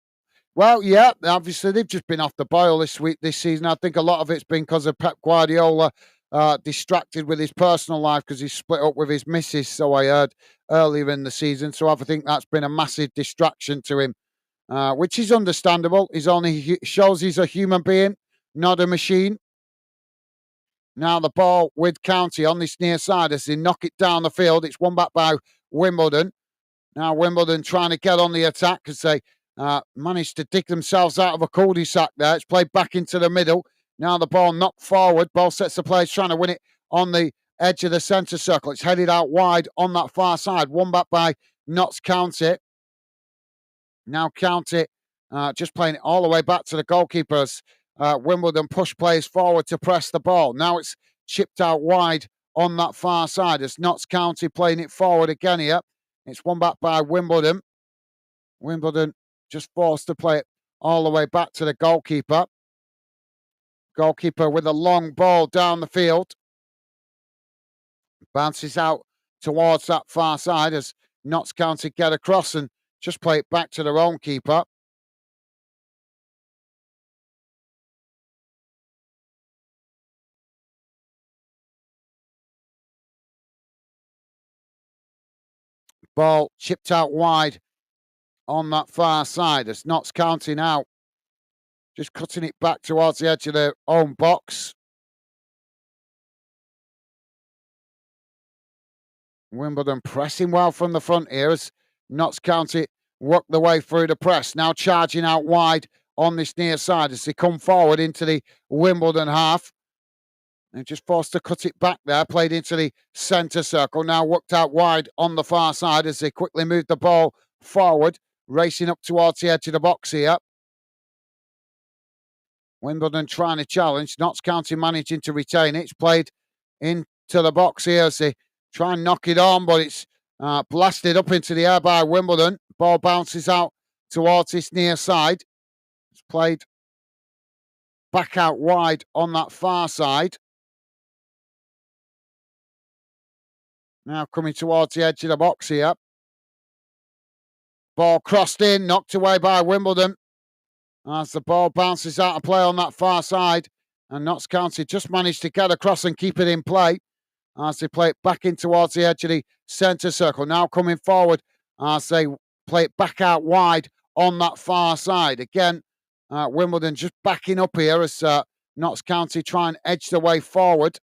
Well, yeah, obviously they've just been off the boil this season. I think a lot of it's been because of Pep Guardiola distracted with his personal life because he's split up with his missus, so I heard earlier in the season. So I think that's been a massive distraction to him, which is understandable. Shows he's a human being, not a machine. Now the ball with County on this near side as they knock it down the field. It's won back by Wimbledon. Now Wimbledon trying to get on the attack because they managed to dig themselves out of a cul-de-sac there. It's played back into the middle. Now the ball knocked forward. Ball sets the players trying to win it on the edge of the centre circle. It's headed out wide on that far side. Won back by Notts County. Now County just playing it all the way back to the goalkeepers. Wimbledon push players forward to press the ball. Now it's chipped out wide on that far side as Notts County playing it forward again here. It's won back by Wimbledon. Wimbledon just forced to play it all the way back to the goalkeeper. Goalkeeper with a long ball down the field. Bounces out towards that far side as Notts County get across and just play it back to their own keeper. Ball chipped out wide on that far side as Notts County now just cutting it back towards the edge of their own box. Wimbledon pressing well from the front here as Notts County work their way through the press. Now charging out wide on this near side as they come forward into the Wimbledon half. They're just forced to cut it back there, played into the centre circle. Now worked out wide on the far side as they quickly move the ball forward. racing up towards the edge of the box here. Wimbledon trying to challenge. Notts County managing to retain it. It's played into the box here as they try and knock it on, but it's blasted up into the air by Wimbledon. Ball bounces out towards this near side. It's played back out wide on that far side. Now coming towards the edge of the box here. Ball crossed in, knocked away by Wimbledon. As the ball bounces out of play on that far side. And Notts County just managed to get across and keep it in play as they play it back in towards the edge of the centre circle. Now coming forward as they play it back out wide on that far side. Again, Wimbledon just backing up here as Notts County try and edge the way forward.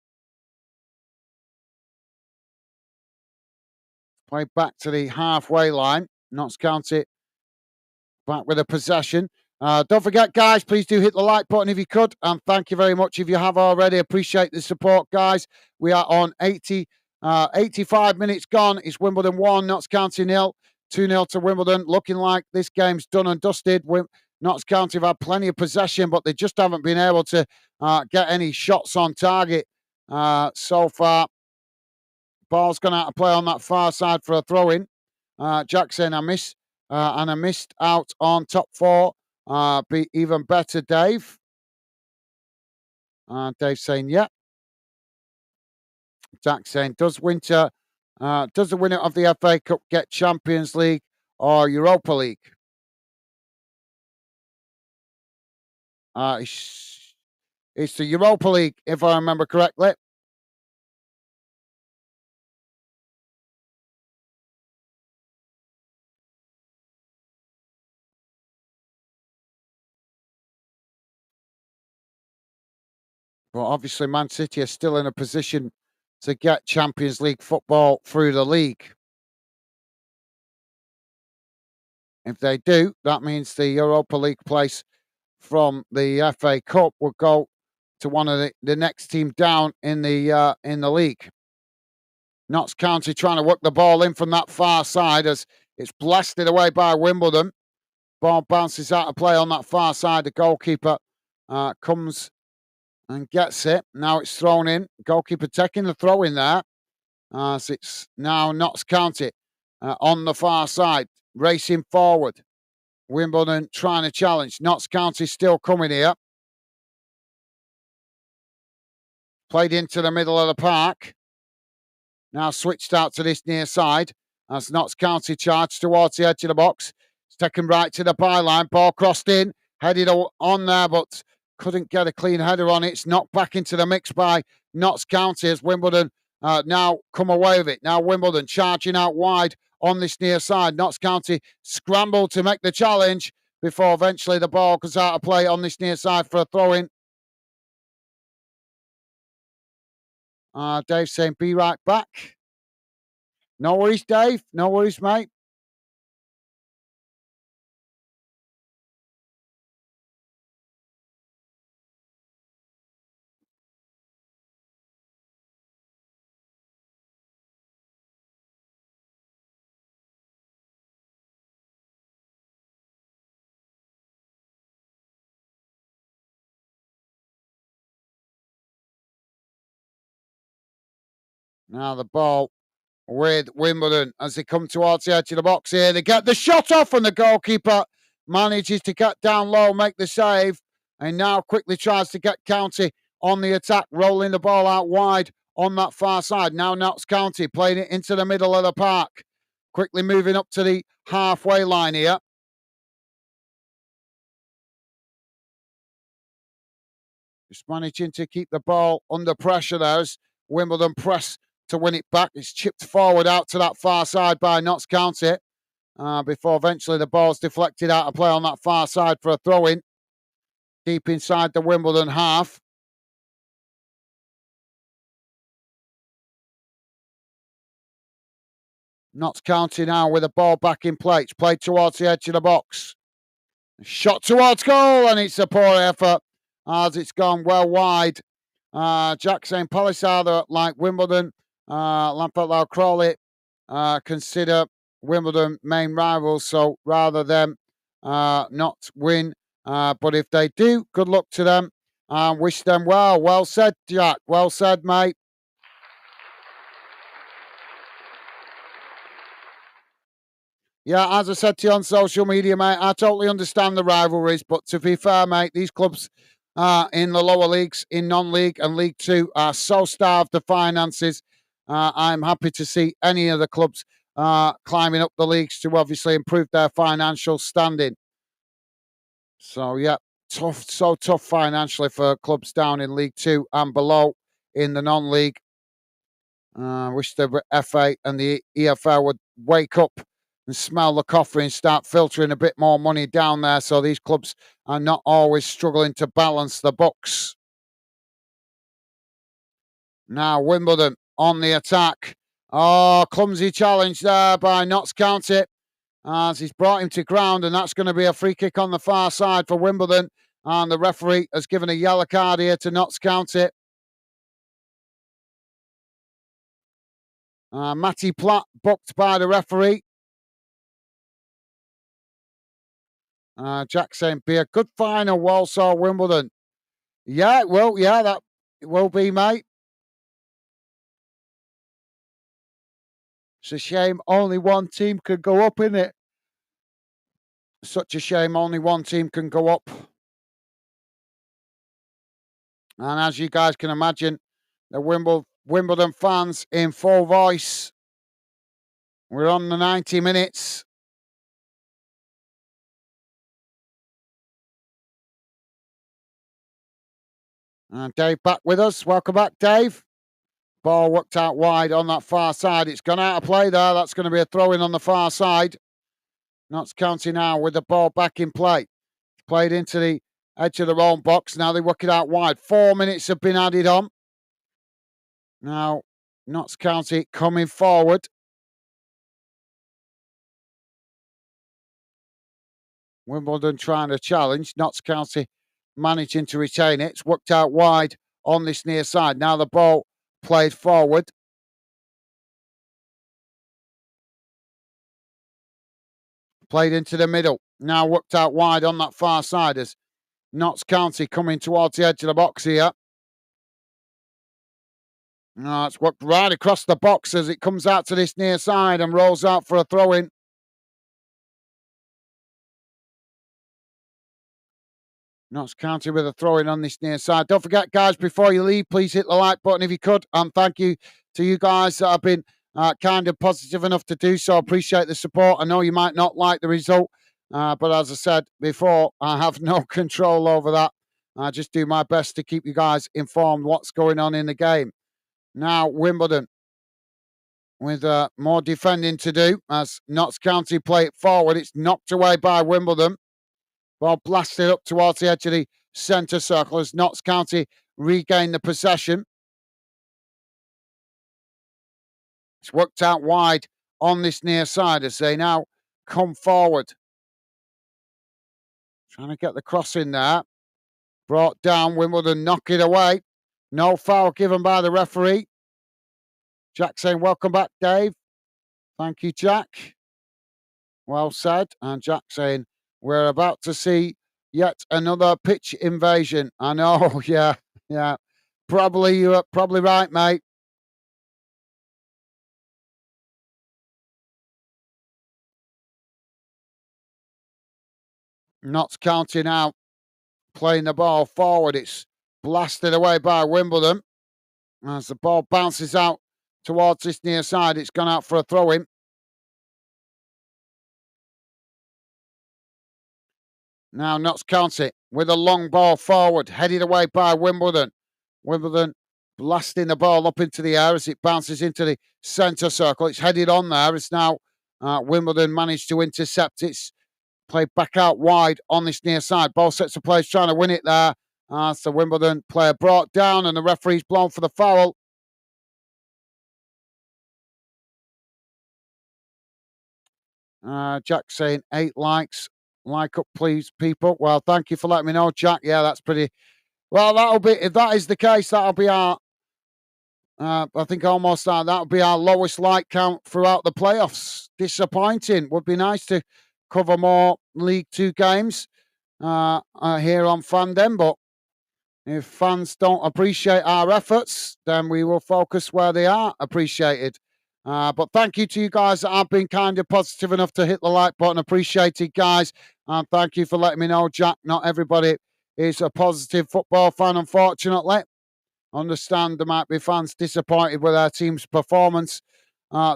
Play back to the halfway line. Notts County back with a possession. Don't forget, guys, please do hit the like button if you could. And thank you very much if you have already. Appreciate the support, guys. We are on 85 minutes gone. It's Wimbledon 1, Notts County 0. 2-0 to Wimbledon. Looking like this game's done and dusted. Notts County have had plenty of possession, but they just haven't been able to get any shots on target so far. Ball's gone out of play on that far side for a throw-in. Jack saying I missed out on top four. Be even better, Dave. Dave saying, yeah. Jack saying, does the winner of the FA Cup get Champions League or Europa League? It's the Europa League, if I remember correctly. But obviously, Man City are still in a position to get Champions League football through the league. If they do, that means the Europa League place from the FA Cup will go to one of the next team down in the league. Notts County trying to work the ball in from that far side as it's blasted away by Wimbledon. Ball bounces out of play on that far side. The goalkeeper comes and gets it. Now it's thrown in. Goalkeeper taking the throw in there. As it's now Notts County on the far side, racing forward. Wimbledon trying to challenge. Notts County still coming here. Played into the middle of the park. Now switched out to this near side as Notts County charged towards the edge of the box. It's taken right to the byline. Ball crossed in. Headed on there, but couldn't get a clean header on it. It's knocked back into the mix by Notts County as Wimbledon now come away with it. Now Wimbledon charging out wide on this near side. Notts County scrambled to make the challenge before eventually the ball goes out of play on this near side for a throw-in. Dave saying, be right back. No worries, Dave. No worries, mate. Now the ball with Wimbledon as they come towards the edge of the box here. They get the shot off and the goalkeeper manages to get down low, make the save, and now quickly tries to get County on the attack, rolling the ball out wide on that far side. Now Notts County playing it into the middle of the park. Quickly moving up to the halfway line here. Just managing to keep the ball under pressure there as Wimbledon press to win it back. It's chipped forward out to that far side by Notts County before eventually the ball's deflected out of play on that far side for a throw-in deep inside the Wimbledon half. Notts County now with the ball back in play. It's played towards the edge of the box. Shot towards goal, and it's a poor effort as it's gone well wide. Jack saying Palace are like Wimbledon. Lampard Crawley consider Wimbledon main rivals. So rather them not win, but if they do, good luck to them. Wish them well. Well said, Jack. Well said, mate. Yeah, as I said to you on social media, mate, I totally understand the rivalries, but to be fair, mate, these clubs in the lower leagues, in non-league and League Two, are so starved of finances. I'm happy to see any of the clubs climbing up the leagues to obviously improve their financial standing. So, yeah, tough, so tough financially for clubs down in League Two and below in the non-league. Wish the FA and the EFL would wake up and smell the coffee and start filtering a bit more money down there so these clubs are not always struggling to balance the books. Now, Wimbledon on the attack. Oh, clumsy challenge there by Notts County as he's brought him to ground, and that's going to be a free kick on the far side for Wimbledon. And the referee has given a yellow card here to Notts County. Matty Platt booked by the referee. Jack saying, be a good final, Walsall Wimbledon. Yeah, it will. Yeah, that will be, mate. It's a shame only one team can go up, isn't it? Such a shame only one team can go up. And as you guys can imagine, the Wimbledon fans in full voice. We're on the 90 minutes. And Dave back with us. Welcome back, Dave. Ball worked out wide on that far side. It's gone out of play there. That's going to be a throw-in on the far side. Notts County now with the ball back in play. Played into the edge of their own box. Now they work it out wide. 4 minutes have been added on. Now, Notts County coming forward. Wimbledon trying to challenge. Notts County managing to retain it. It's worked out wide on this near side. Now the ball played forward. Played into the middle. Now worked out wide on that far side as Notts County coming towards the edge of the box here. No, it's worked right across the box as it comes out to this near side and rolls out for a throw-in. Notts County with a throw-in on this near side. Don't forget, guys, before you leave, please hit the like button if you could. And thank you to you guys that have been kind of positive enough to do so. Appreciate the support. I know you might not like the result, but as I said before, I have no control over that. I just do my best to keep you guys informed what's going on in the game. Now, Wimbledon with more defending to do as Notts County play it forward. It's knocked away by Wimbledon. Ball blasted up towards the edge of the centre circle as Notts County regain the possession. It's worked out wide on this near side as they now come forward. Trying to get the cross in there. Brought down, Wimbledon knock it away. No foul given by the referee. Jack saying, welcome back, Dave. Thank you, Jack. Well said. And Jack saying, we're about to see yet another pitch invasion. I know, yeah. Probably, you're probably right, mate. Notts County now playing the ball forward. It's blasted away by Wimbledon. As the ball bounces out towards this near side, it's gone out for a throw-in. Now Notts County with a long ball forward, headed away by Wimbledon. Wimbledon blasting the ball up into the air as it bounces into the centre circle. It's headed on there. It's now Wimbledon managed to intercept. It's played back out wide on this near side. Both sets of players trying to win it there. So Wimbledon player brought down and the referee's blown for the foul. Jack saying 8 likes. Like up, please, people. Well, thank you for letting me know, Jack. Yeah, that's pretty. Well, that'll be, if that is the case, that'll be our I think almost that would be our lowest like count throughout the playoffs. Disappointing. Would be nice to cover more League Two games here on Fandom, but if fans don't appreciate our efforts, then we will focus where they are appreciated. But thank you to you guys that have been kind of positive enough to hit the like button. Appreciated, guys. And thank you for letting me know, Jack. Not everybody is a positive football fan, unfortunately. Understand there might be fans disappointed with our team's performance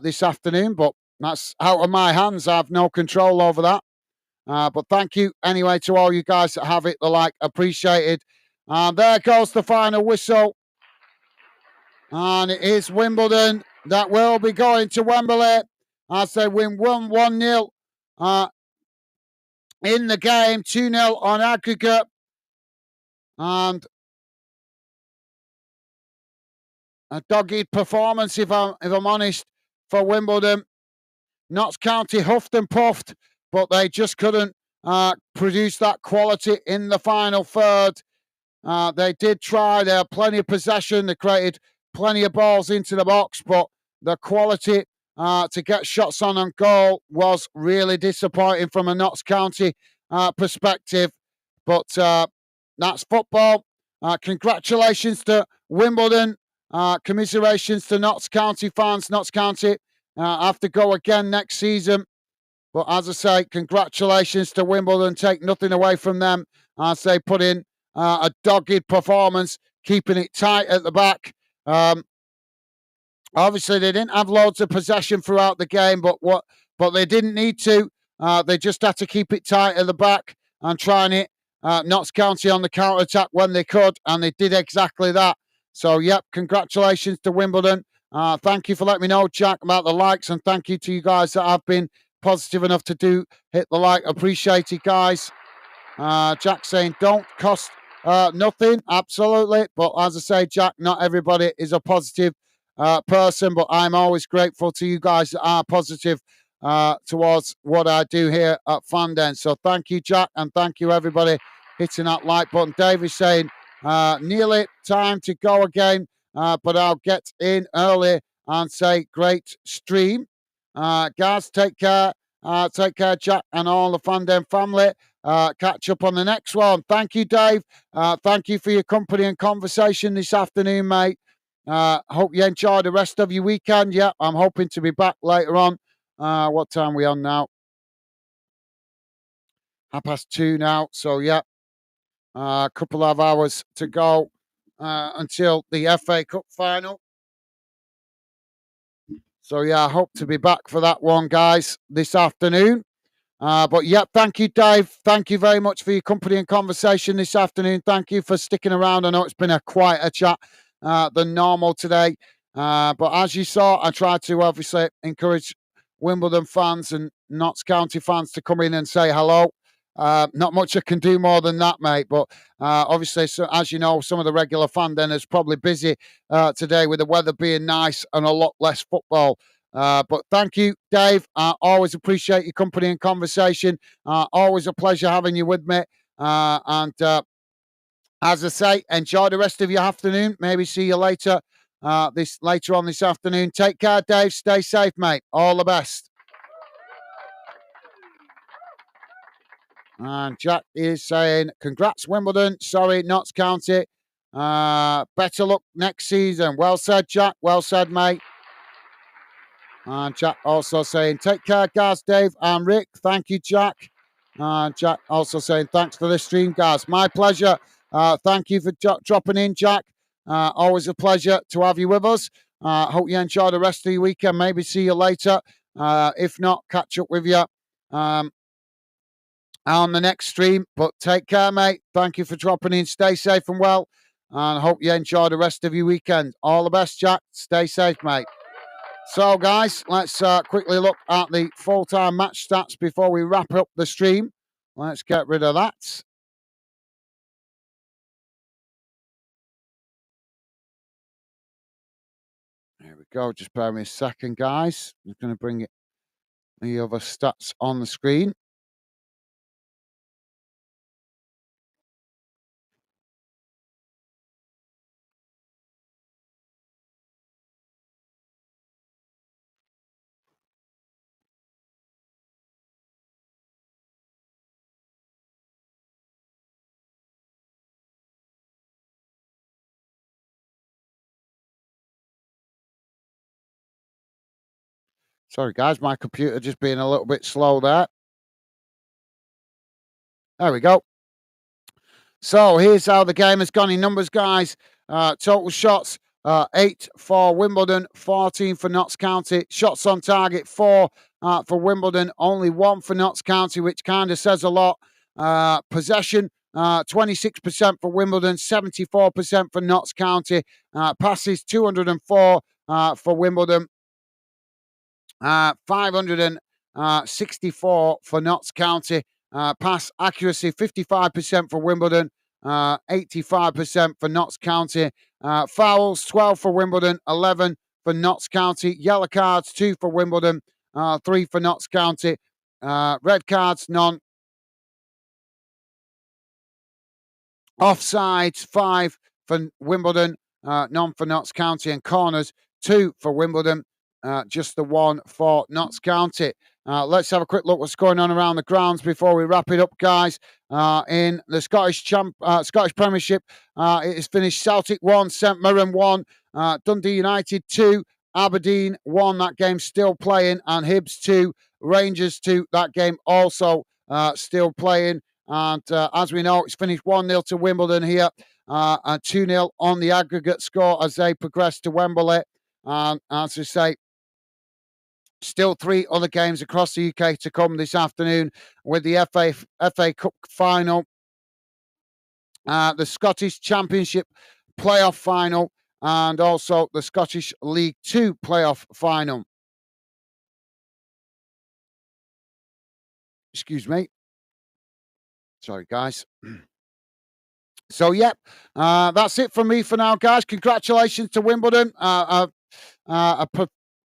this afternoon, but that's out of my hands. I have no control over that. But thank you anyway to all you guys that have it the like appreciated. And there goes the final whistle. And it is Wimbledon that will be going to Wembley as they win 1-0 in the game, 2-0 on aggregate. And a dogged performance, if I'm honest, for Wimbledon. Notts County huffed and puffed, but they just couldn't produce that quality in the final third. They did try. They had plenty of possession. They created plenty of balls into the box, but the quality to get shots on goal was really disappointing from a Notts County perspective. But that's football. Congratulations to Wimbledon. Commiserations to Notts County fans. Notts County have to go again next season. But as I say, congratulations to Wimbledon. Take nothing away from them as they put in a dogged performance, keeping it tight at the back. Obviously, they didn't have loads of possession throughout the game, but they didn't need to. They just had to keep it tight at the back and trying it. Notts County on the counter attack when they could, and they did exactly that. So, yep, congratulations to Wimbledon. Thank you for letting me know, Jack, about the likes, and thank you to you guys that have been positive enough to hit the like. Appreciate it, guys. Jack saying don't cost nothing. Absolutely. But as I say, Jack, not everybody is a positive person, but I'm always grateful to you guys that are positive towards what I do here at Fandom. So thank you, Jack, and thank you, everybody, hitting that like button. Dave is saying nearly time to go again, but I'll get in early and say great stream. Guys, take care. Take care, Jack, and all the Fandom family. Catch up on the next one. Thank you, Dave. Thank you for your company and conversation this afternoon, mate. Hope you enjoy the rest of your weekend. Yeah, I'm hoping to be back later on. What time are we on now? 2:30 now. So, yeah, a couple of hours to go until the FA Cup final. So, yeah, I hope to be back for that one, guys, this afternoon. But yeah, thank you, Dave. Thank you very much for your company and conversation this afternoon. Thank you for sticking around. I know it's been a quieter chat than normal today. But as you saw, I tried to obviously encourage Wimbledon fans and Notts County fans to come in and say hello. Not much I can do more than that, mate. But obviously, so, as you know, some of the regular fan then is probably busy today with the weather being nice and a lot less football. But thank you, Dave. Always appreciate your company and conversation. Always a pleasure having you with me. And as I say, enjoy the rest of your afternoon. Maybe see you later later on this afternoon. Take care, Dave. Stay safe, mate. All the best. And Jack is saying, congrats, Wimbledon. Sorry, Notts County. Better luck next season. Well said, Jack. Well said, mate. And Jack also saying, take care, guys, Dave and Rick. Thank you, Jack. And Jack also saying, thanks for the stream, guys. My pleasure. Thank you for dropping in, Jack. Always a pleasure to have you with us. Hope you enjoy the rest of your weekend. Maybe see you later. If not, catch up with you on the next stream. But take care, mate. Thank you for dropping in. Stay safe and well. And hope you enjoy the rest of your weekend. All the best, Jack. Stay safe, mate. So, guys, let's quickly look at the full-time match stats before we wrap up the stream. Let's get rid of that. There we go. Just bear with me a second, guys. I'm going to bring the other stats on the screen. Sorry, guys, my computer just being a little bit slow there. There we go. So here's how the game has gone in numbers, guys. Total shots, 8 for Wimbledon, 14 for Notts County. Shots on target, 4 for Wimbledon, only 1 for Notts County, which kind of says a lot. Possession, 26% for Wimbledon, 74% for Notts County. Passes, 204 for Wimbledon, 564 for Notts County. Pass accuracy 55% for Wimbledon, 85% for Notts County. Fouls 12 for Wimbledon, 11 for Notts County. Yellow cards 2 for Wimbledon, 3 for Notts County. Red cards none. Offsides 5 for Wimbledon, none for Notts County, and corners 2 for Wimbledon, just the 1 for Notts County. Let's have a quick look what's going on around the grounds before we wrap it up, guys. In the Scottish Premiership, it is finished Celtic 1, St Mirren 1, Dundee United 2, Aberdeen 1, that game still playing, and Hibs 2, Rangers 2, that game also still playing. And as we know, it's finished 1-0 to Wimbledon here, and 2-0 on the aggregate score as they progress to Wembley. And as we say, still 3 other games across the UK to come this afternoon, with the FA Cup final, the Scottish Championship playoff final, and also the Scottish League 2 playoff final. Excuse me. Sorry, guys. So, yep, that's it from me for now, guys. Congratulations to Wimbledon.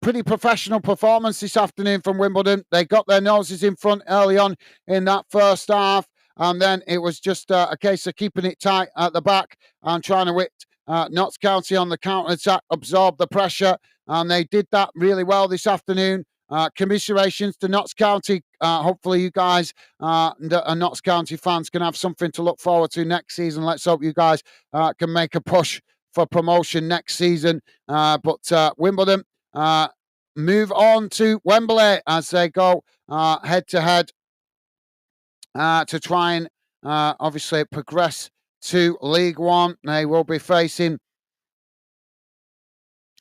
Pretty professional performance this afternoon from Wimbledon. They got their noses in front early on in that first half, and then it was just a case of keeping it tight at the back and trying to hit Notts County on the counter-attack, absorb the pressure, and they did that really well this afternoon. Commiserations to Notts County. Hopefully you guys and Notts County fans can have something to look forward to next season. Let's hope you guys can make a push for promotion next season. But Wimbledon move on to Wembley as they go head-to-head to try and obviously progress to League One. They will be facing...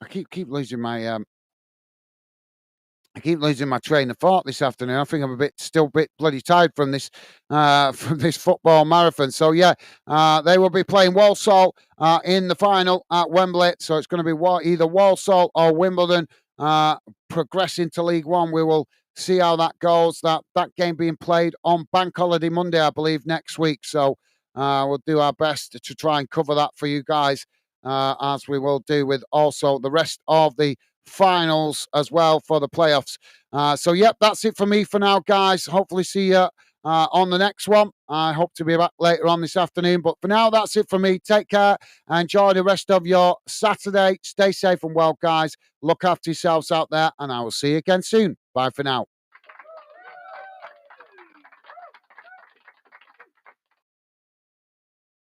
I keep losing my... I keep losing my train of thought this afternoon. I think I'm still a bit bloody tired from this football marathon. So yeah, they will be playing Walsall in the final at Wembley. So it's going to be either Walsall or Wimbledon progressing to League One. We will see how that goes. That game being played on Bank Holiday Monday, I believe, next week. So we'll do our best to try and cover that for you guys, as we will do with also the rest of the finals as well for the playoffs. So yep, that's it for me for now, guys. Hopefully see you on the next one. I hope to be back later on this afternoon, but for now, that's it for me. Take care, enjoy the rest of your Saturday. Stay safe and well, guys. Look after yourselves out there, and I will see you again soon. Bye for now.